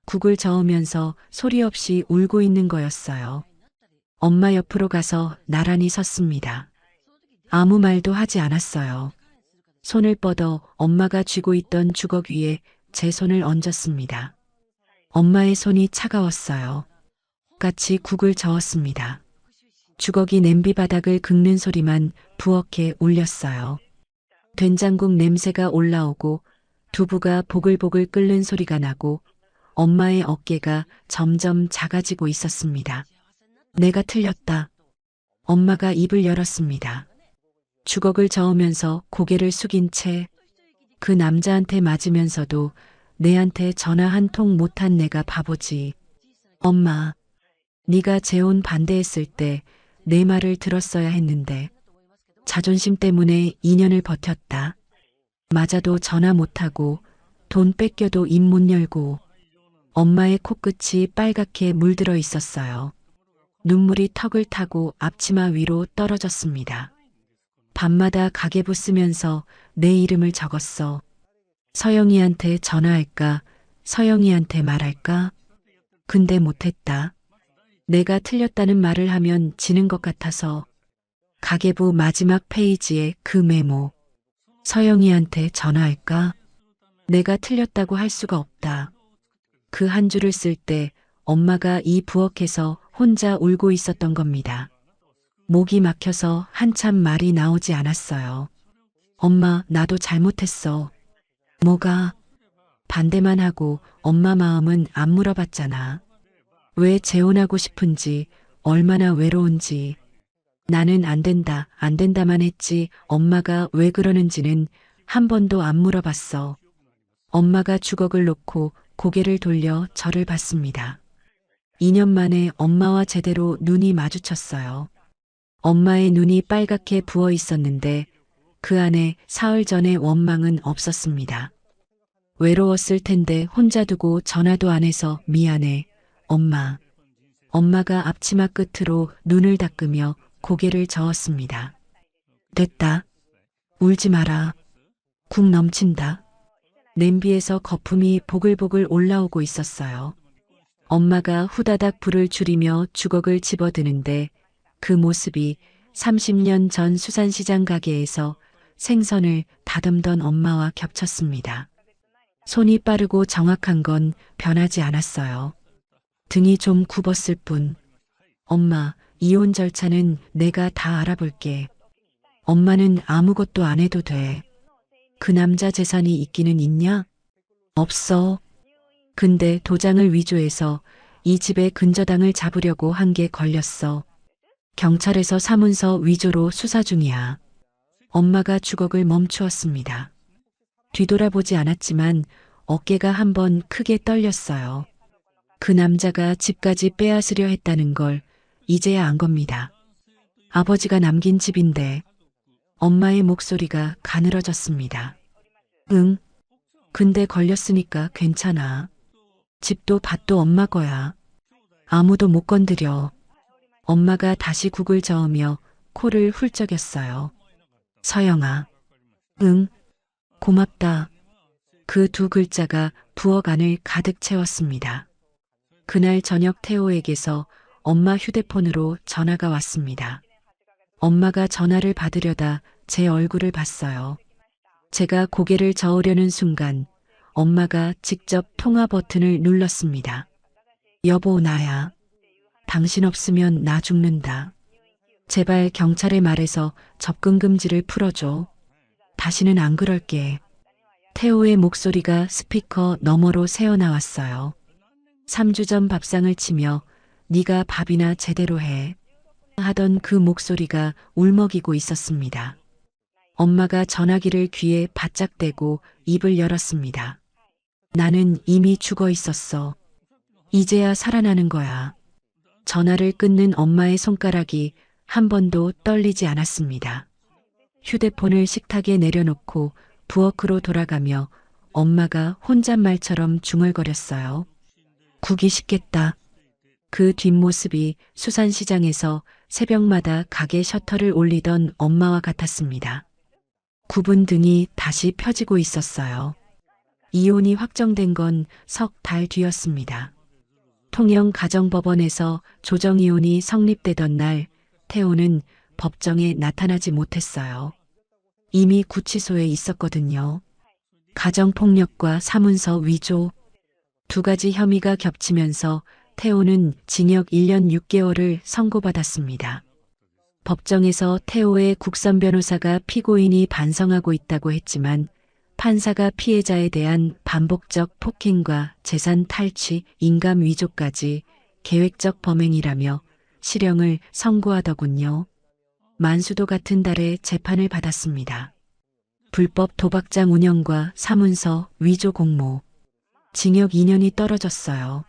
국을 저으면서 소리 없이 울고 있는 거였어요. 엄마 옆으로 가서 나란히 섰습니다. 아무 말도 하지 않았어요. 손을 뻗어 엄마가 쥐고 있던 주걱 위에 제 손을 얹었습니다. 엄마의 손이 차가웠어요. 같이 국을 저었습니다. 주걱이 냄비 바닥을 긁는 소리만 부엌에 울렸어요. 된장국 냄새가 올라오고 두부가 보글보글 끓는 소리가 나고 엄마의 어깨가 점점 작아지고 있었습니다. 내가 틀렸다. 엄마가 입을 열었습니다. 주걱을 저으면서 고개를 숙인 채 그 남자한테 맞으면서도 내한테 전화 한 통 못한 내가 바보지. 엄마, 네가 재혼 반대했을 때 내 말을 들었어야 했는데 자존심 때문에 2년을 버텼다. 맞아도 전화 못하고 돈 뺏겨도 입 못 열고 엄마의 코끝이 빨갛게 물들어 있었어요. 눈물이 턱을 타고 앞치마 위로 떨어졌습니다. 밤마다 가계부 쓰면서 내 이름을 적었어. 서영이한테 전화할까? 서영이한테 말할까? 근데 못했다. 내가 틀렸다는 말을 하면 지는 것 같아서 가계부 마지막 페이지에 그 메모. 서영이한테 전화할까? 내가 틀렸다고 할 수가 없다. 그 한 줄을 쓸 때 엄마가 이 부엌에서 혼자 울고 있었던 겁니다. 목이 막혀서 한참 말이 나오지 않았어요. 엄마, 나도 잘못했어. 뭐가? 반대만 하고 엄마 마음은 안 물어봤잖아. 왜 재혼하고 싶은지, 얼마나 외로운지. 나는 안 된다, 안 된다만 했지 엄마가 왜 그러는지는 한 번도 안 물어봤어. 엄마가 주걱을 놓고 고개를 돌려 저를 봤습니다. 2년 만에 엄마와 제대로 눈이 마주쳤어요. 엄마의 눈이 빨갛게 부어 있었는데 그 안에 사흘 전의 원망은 없었습니다. 외로웠을 텐데 혼자 두고 전화도 안 해서 미안해, 엄마. 엄마가 앞치마 끝으로 눈을 닦으며 고개를 저었습니다. 됐다. 울지 마라. 국 넘친다. 냄비에서 거품이 보글보글 올라오고 있었어요. 엄마가 후다닥 불을 줄이며 주걱을 집어드는데 그 모습이 30년 전 수산시장 가게에서 생선을 다듬던 엄마와 겹쳤습니다. 손이 빠르고 정확한 건 변하지 않았어요. 등이 좀 굽었을 뿐. 엄마, 이혼 절차는 내가 다 알아볼게. 엄마는 아무것도 안 해도 돼. 그 남자 재산이 있기는 있냐? 없어. 근데 도장을 위조해서 이 집의 근저당을 잡으려고 한 게 걸렸어. 경찰에서 사문서 위조로 수사 중이야. 엄마가 주걱을 멈추었습니다. 뒤돌아보지 않았지만 어깨가 한번 크게 떨렸어요. 그 남자가 집까지 빼앗으려 했다는 걸 이제야 안 겁니다. 아버지가 남긴 집인데. 엄마의 목소리가 가늘어졌습니다. 응. 근데 걸렸으니까 괜찮아. 집도 밭도 엄마 거야. 아무도 못 건드려. 엄마가 다시 국을 저으며 코를 훌쩍였어요. 서영아. 응. 고맙다. 그 두 글자가 부엌 안을 가득 채웠습니다. 그날 저녁 태호에게서 엄마 휴대폰으로 전화가 왔습니다. 엄마가 전화를 받으려다 제 얼굴을 봤어요. 제가 고개를 저으려는 순간 엄마가 직접 통화 버튼을 눌렀습니다. 여보, 나야. 당신 없으면 나 죽는다. 제발 경찰에 말해서 접근 금지를 풀어줘. 다시는 안 그럴게. 태호의 목소리가 스피커 너머로 새어나왔어요. 3주 전 밥상을 치며 네가 밥이나 제대로 해. 하던 그 목소리가 울먹이고 있었습니다. 엄마가 전화기를 귀에 바짝 대고 입을 열었습니다. 나는 이미 죽어 있었어. 이제야 살아나는 거야. 전화를 끊는 엄마의 손가락이 한 번도 떨리지 않았습니다. 휴대폰을 식탁에 내려놓고 부엌으로 돌아가며 엄마가 혼잣말처럼 중얼거렸어요. 국이 식겠다. 그 뒷모습이 수산시장에서 새벽마다 가게 셔터를 올리던 엄마와 같았습니다. 굽은 등이 다시 펴지고 있었어요. 이혼이 확정된 건 석 달 뒤였습니다. 통영 가정법원에서 조정이혼이 성립되던 날 태호는 법정에 나타나지 못했어요. 이미 구치소에 있었거든요. 가정폭력과 사문서 위조, 두 가지 혐의가 겹치면서 태호는 징역 1년 6개월을 선고받았습니다. 법정에서 태호의 국선 변호사가 피고인이 반성하고 있다고 했지만 판사가 피해자에 대한 반복적 폭행과 재산 탈취, 인감 위조까지 계획적 범행이라며 실형을 선고하더군요. 만수도 같은 달에 재판을 받았습니다. 불법 도박장 운영과 사문서 위조 공모, 징역 2년이 떨어졌어요.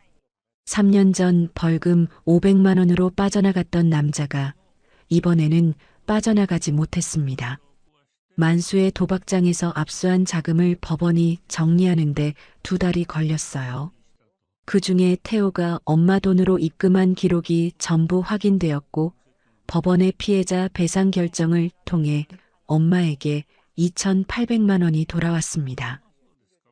3년 전 벌금 500만 원으로 빠져나갔던 남자가 이번에는 빠져나가지 못했습니다. 만수의 도박장에서 압수한 자금을 법원이 정리하는데 2달이 걸렸어요. 그 중에 태호가 엄마 돈으로 입금한 기록이 전부 확인되었고 법원의 피해자 배상 결정을 통해 엄마에게 2,800만 원이 돌아왔습니다.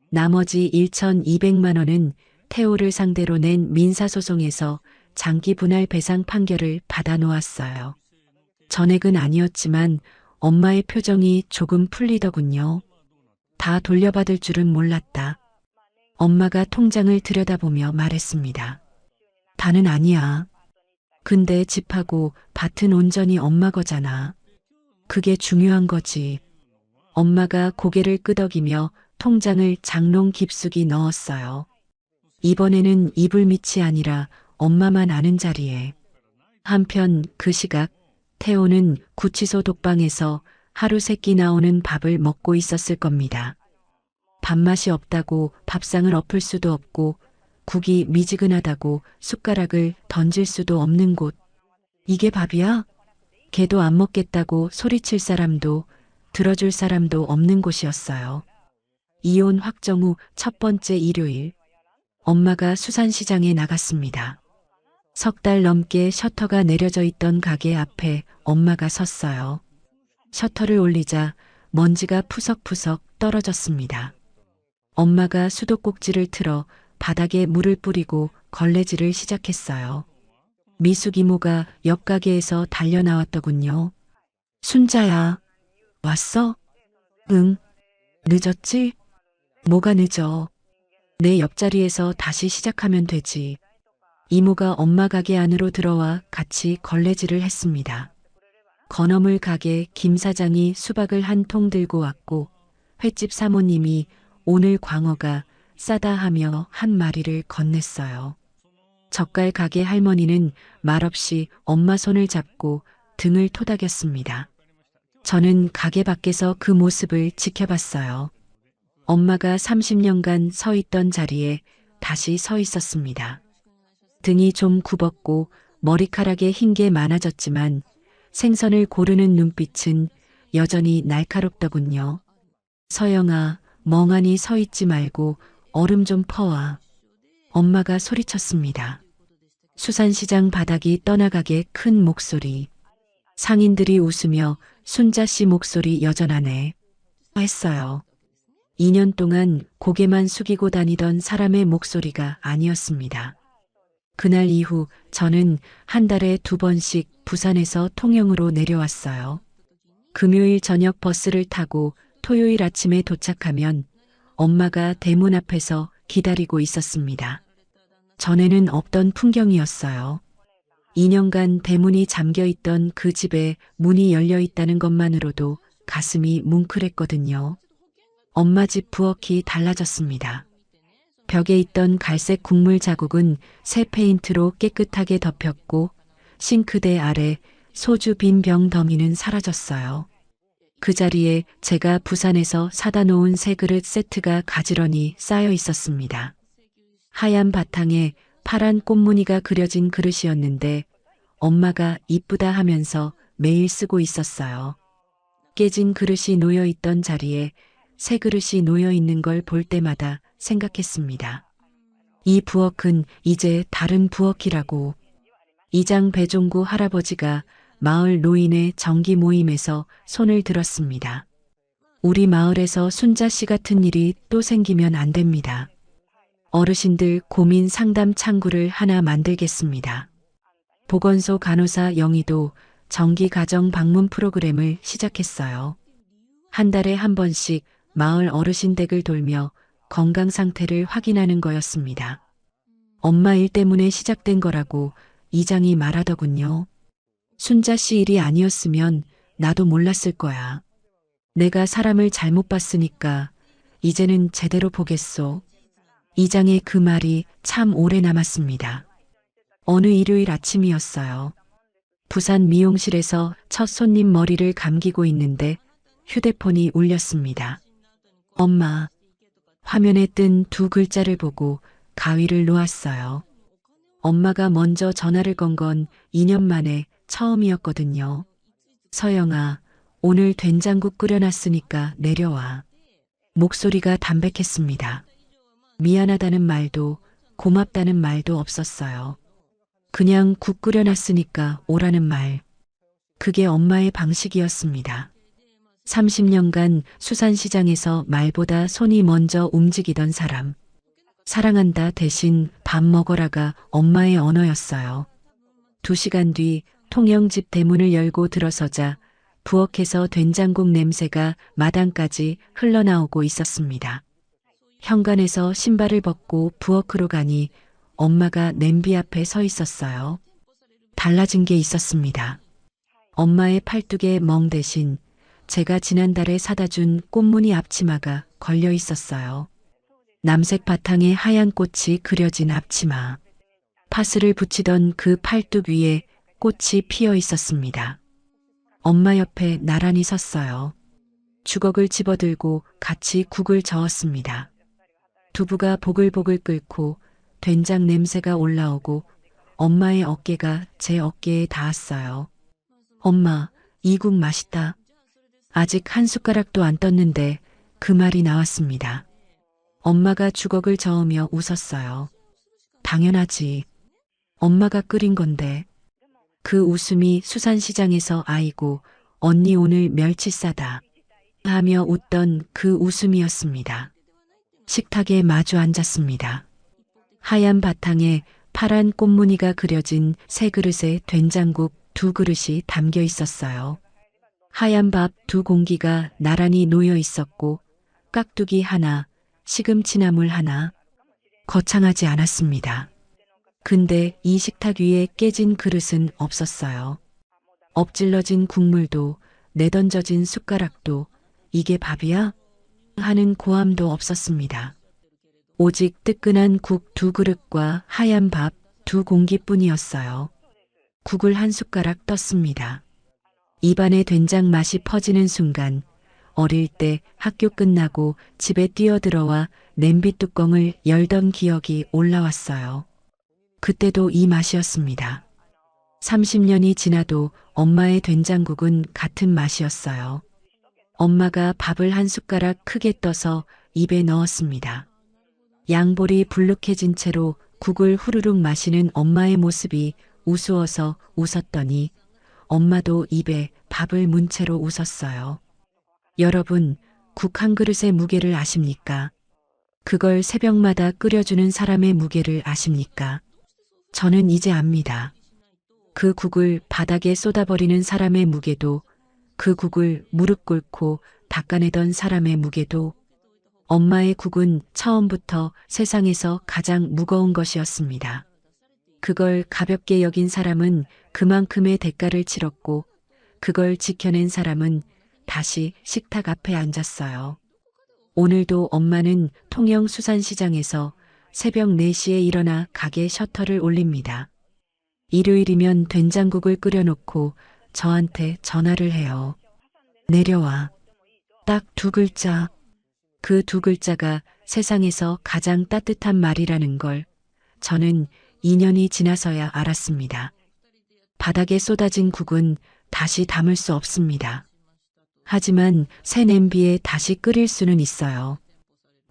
나머지 1,200만 원은 태호를 상대로 낸 민사소송에서 장기 분할 배상 판결을 받아 놓았어요. 전액은 아니었지만 엄마의 표정이 조금 풀리더군요. 다 돌려받을 줄은 몰랐다. 엄마가 통장을 들여다보며 말했습니다. 다는 아니야. 근데 집하고 밭은 온전히 엄마 거잖아. 그게 중요한 거지. 엄마가 고개를 끄덕이며 통장을 장롱 깊숙이 넣었어요. 이번에는 이불 밑이 아니라 엄마만 아는 자리에. 한편 그 시각 태호는 구치소 독방에서 하루 3끼 나오는 밥을 먹고 있었을 겁니다. 밥맛이 없다고 밥상을 엎을 수도 없고 국이 미지근하다고 숟가락을 던질 수도 없는 곳. 이게 밥이야? 걔도 안 먹겠다고 소리칠 사람도 들어줄 사람도 없는 곳이었어요. 이혼 확정 후 첫 번째 일요일. 엄마가 수산시장에 나갔습니다. 3달 넘게 셔터가 내려져 있던 가게 앞에 엄마가 섰어요. 셔터를 올리자 먼지가 푸석푸석 떨어졌습니다. 엄마가 수도꼭지를 틀어 바닥에 물을 뿌리고 걸레질을 시작했어요. 미숙 이모가 옆 가게에서 달려 나왔더군요. 순자야, 왔어? 응. 늦었지? 뭐가 늦어? 내 옆자리에서 다시 시작하면 되지. 이모가 엄마 가게 안으로 들어와 같이 걸레질을 했습니다. 건어물 가게 김 사장이 수박을 한 통 들고 왔고 횟집 사모님이 오늘 광어가 싸다 하며 한 마리를 건넸어요. 젓갈 가게 할머니는 말없이 엄마 손을 잡고 등을 토닥였습니다. 저는 가게 밖에서 그 모습을 지켜봤어요. 엄마가 30년간 서 있던 자리에 다시 서 있었습니다. 등이 좀 굽었고 머리카락에 흰 게 많아졌지만 생선을 고르는 눈빛은 여전히 날카롭더군요. 서영아, 멍하니 서 있지 말고 얼음 좀 퍼와. 엄마가 소리쳤습니다. 수산시장 바닥이 떠나가게 큰 목소리. 상인들이 웃으며 순자 씨 목소리 여전하네. 했어요. 2년 동안 고개만 숙이고 다니던 사람의 목소리가 아니었습니다. 그날 이후 저는 한 달에 2번씩 부산에서 통영으로 내려왔어요. 금요일 저녁 버스를 타고 토요일 아침에 도착하면 엄마가 대문 앞에서 기다리고 있었습니다. 전에는 없던 풍경이었어요. 2년간 대문이 잠겨 있던 그 집에 문이 열려 있다는 것만으로도 가슴이 뭉클했거든요. 엄마 집 부엌이 달라졌습니다. 벽에 있던 갈색 국물 자국은 새 페인트로 깨끗하게 덮였고 싱크대 아래 소주 빈 병 더미는 사라졌어요. 그 자리에 제가 부산에서 사다 놓은 새 그릇 세트가 가지런히 쌓여 있었습니다. 하얀 바탕에 파란 꽃무늬가 그려진 그릇이었는데 엄마가 이쁘다 하면서 매일 쓰고 있었어요. 깨진 그릇이 놓여 있던 자리에 새 그릇이 놓여 있는 걸 볼 때마다 생각했습니다. 이 부엌은 이제 다른 부엌이라고. 이장 배종구 할아버지가 마을 노인의 정기 모임에서 손을 들었습니다. 우리 마을에서 순자 씨 같은 일이 또 생기면 안 됩니다. 어르신들 고민 상담 창구를 하나 만들겠습니다. 보건소 간호사 영희도 정기 가정 방문 프로그램을 시작했어요. 한 달에 한 번씩 마을 어르신 댁을 돌며 건강 상태를 확인하는 거였습니다. 엄마 일 때문에 시작된 거라고 이장이 말하더군요. 순자 씨 일이 아니었으면 나도 몰랐을 거야. 내가 사람을 잘못 봤으니까 이제는 제대로 보겠소. 이장의 그 말이 참 오래 남았습니다. 어느 일요일 아침이었어요. 부산 미용실에서 첫 손님 머리를 감기고 있는데 휴대폰이 울렸습니다. 엄마, 화면에 뜬 두 글자를 보고 가위를 놓았어요. 엄마가 먼저 전화를 건 건 2년 만에 처음이었거든요. 서영아, 오늘 된장국 끓여놨으니까 내려와. 목소리가 담백했습니다. 미안하다는 말도 고맙다는 말도 없었어요. 그냥 국 끓여놨으니까 오라는 말. 그게 엄마의 방식이었습니다. 30년간 수산시장에서 말보다 손이 먼저 움직이던 사람. 사랑한다 대신 밥 먹어라가 엄마의 언어였어요. 2시간 뒤 통영집 대문을 열고 들어서자 부엌에서 된장국 냄새가 마당까지 흘러나오고 있었습니다. 현관에서 신발을 벗고 부엌으로 가니 엄마가 냄비 앞에 서 있었어요. 달라진 게 있었습니다. 엄마의 팔뚝에 멍 대신 제가 지난달에 사다 준 꽃무늬 앞치마가 걸려 있었어요. 남색 바탕에 하얀 꽃이 그려진 앞치마. 파스를 붙이던 그 팔뚝 위에 꽃이 피어 있었습니다. 엄마 옆에 나란히 섰어요. 주걱을 집어들고 같이 국을 저었습니다. 두부가 보글보글 끓고 된장 냄새가 올라오고 엄마의 어깨가 제 어깨에 닿았어요. 엄마, 이 국 맛있다. 아직 한 숟가락도 안 떴는데 그 말이 나왔습니다. 엄마가 주걱을 저으며 웃었어요. 당연하지. 엄마가 끓인 건데. 그 웃음이 수산시장에서 아이고 언니 오늘 멸치 싸다 하며 웃던 그 웃음이었습니다. 식탁에 마주 앉았습니다. 하얀 바탕에 파란 꽃무늬가 그려진 새 그릇에 된장국 2그릇이 담겨 있었어요. 하얀 밥 2공기가 나란히 놓여 있었고 깍두기 하나, 시금치나물 하나. 거창하지 않았습니다. 근데 이 식탁 위에 깨진 그릇은 없었어요. 엎질러진 국물도 내던져진 숟가락도 이게 밥이야? 하는 고함도 없었습니다. 오직 뜨끈한 국 2그릇과 하얀 밥 2공기뿐이었어요. 국을 한 숟가락 떴습니다. 입안에 된장 맛이 퍼지는 순간 어릴 때 학교 끝나고 집에 뛰어들어와 냄비 뚜껑을 열던 기억이 올라왔어요. 그때도 이 맛이었습니다. 30년이 지나도 엄마의 된장국은 같은 맛이었어요. 엄마가 밥을 한 숟가락 크게 떠서 입에 넣었습니다. 양볼이 불룩해진 채로 국을 후루룩 마시는 엄마의 모습이 우스워서 웃었더니 엄마도 입에 밥을 문 채로 웃었어요. 여러분, 국 한 그릇의 무게를 아십니까? 그걸 새벽마다 끓여주는 사람의 무게를 아십니까? 저는 이제 압니다. 그 국을 바닥에 쏟아버리는 사람의 무게도, 그 국을 무릎 꿇고 닦아내던 사람의 무게도, 엄마의 국은 처음부터 세상에서 가장 무거운 것이었습니다. 그걸 가볍게 여긴 사람은 그만큼의 대가를 치렀고, 그걸 지켜낸 사람은 다시 식탁 앞에 앉았어요. 오늘도 엄마는 통영 수산시장에서 새벽 4시에 일어나 가게 셔터를 올립니다. 일요일이면 된장국을 끓여놓고 저한테 전화를 해요. 내려와. 딱 2글자. 그 2글자가 세상에서 가장 따뜻한 말이라는 걸 저는 2년이 지나서야 알았습니다. 바닥에 쏟아진 국은 다시 담을 수 없습니다. 하지만 새 냄비에 다시 끓일 수는 있어요.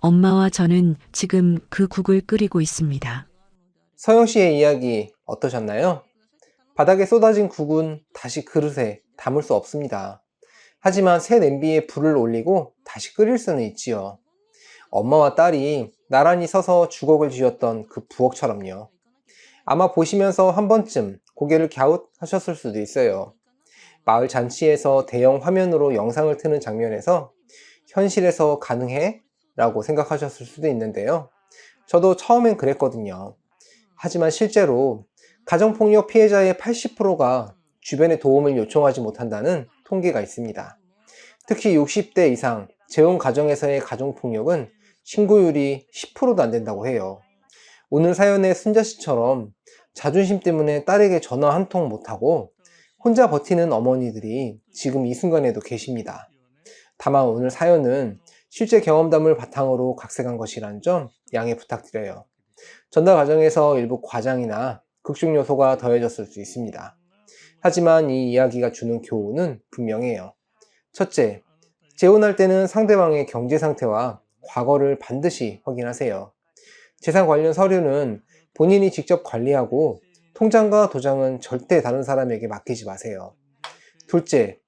엄마와 저는 지금 그 국을 끓이고 있습니다. 서영 씨의 이야기 어떠셨나요? 바닥에 쏟아진 국은 다시 그릇에 담을 수 없습니다. 하지만 새 냄비에 불을 올리고 다시 끓일 수는 있지요. 엄마와 딸이 나란히 서서 주걱을 쥐었던 그 부엌처럼요. 아마 보시면서 한 번쯤 고개를 갸웃하셨을 수도 있어요. 마을 잔치에서 대형 화면으로 영상을 트는 장면에서 현실에서 가능해? 라고 생각하셨을 수도 있는데요. 저도 처음엔 그랬거든요. 하지만 실제로 가정폭력 피해자의 80%가 주변의 도움을 요청하지 못한다는 통계가 있습니다. 특히 60대 이상 재혼 가정에서의 가정폭력은 신고율이 10%도 안 된다고 해요. 오늘 사연의 순자 씨처럼 자존심 때문에 딸에게 전화 한 통 못하고 혼자 버티는 어머니들이 지금 이 순간에도 계십니다. 다만 오늘 사연은 실제 경험담을 바탕으로 각색한 것이라는 점 양해 부탁드려요. 전달 과정에서 일부 과장이나 극중 요소가 더해졌을 수 있습니다. 하지만 이 이야기가 주는 교훈은 분명해요. 첫째, 재혼할 때는 상대방의 경제 상태와 과거를 반드시 확인하세요. 재산 관련 서류는 본인이 직접 관리하고 통장과 도장은 절대 다른 사람에게 맡기지 마세요. 둘째,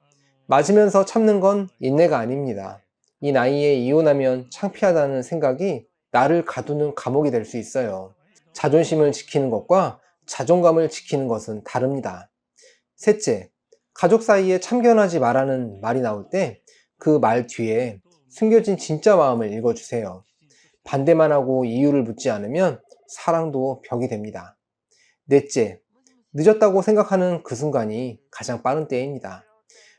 맞으면서 참는 건 인내가 아닙니다. 이 나이에 이혼하면 창피하다는 생각이 나를 가두는 감옥이 될 수 있어요. 자존심을 지키는 것과 자존감을 지키는 것은 다릅니다. 셋째, 가족 사이에 참견하지 말라는 말이 나올 때 그 말 뒤에 숨겨진 진짜 마음을 읽어주세요. 반대만 하고 이유를 묻지 않으면 사랑도 벽이 됩니다. 넷째, 늦었다고 생각하는 그 순간이 가장 빠른 때입니다.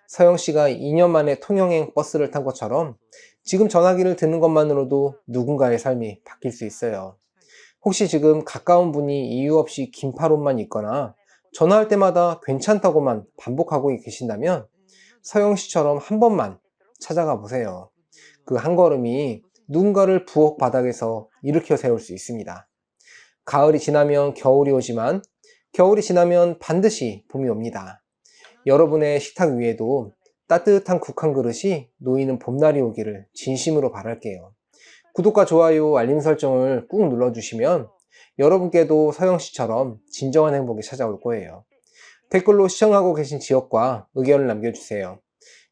서영 씨가 2년 만에 통영행 버스를 탄 것처럼 지금 전화기를 듣는 것만으로도 누군가의 삶이 바뀔 수 있어요. 혹시 지금 가까운 분이 이유 없이 긴팔 옷만 입거나 전화할 때마다 괜찮다고만 반복하고 계신다면 서영 씨처럼 한 번만 찾아가 보세요. 그 한 걸음이 누군가를 부엌 바닥에서 일으켜 세울 수 있습니다. 가을이 지나면 겨울이 오지만 겨울이 지나면 반드시 봄이 옵니다. 여러분의 식탁 위에도 따뜻한 국 한 그릇이 놓이는 봄날이 오기를 진심으로 바랄게요. 구독과 좋아요, 알림 설정을 꾹 눌러주시면 여러분께도 서영씨처럼 진정한 행복이 찾아올 거예요. 댓글로 시청하고 계신 지역과 의견을 남겨주세요.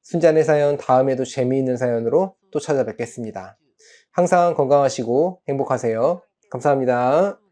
순잔의 사연 다음에도 재미있는 사연으로 또 찾아뵙겠습니다. 항상 건강하시고 행복하세요. 감사합니다.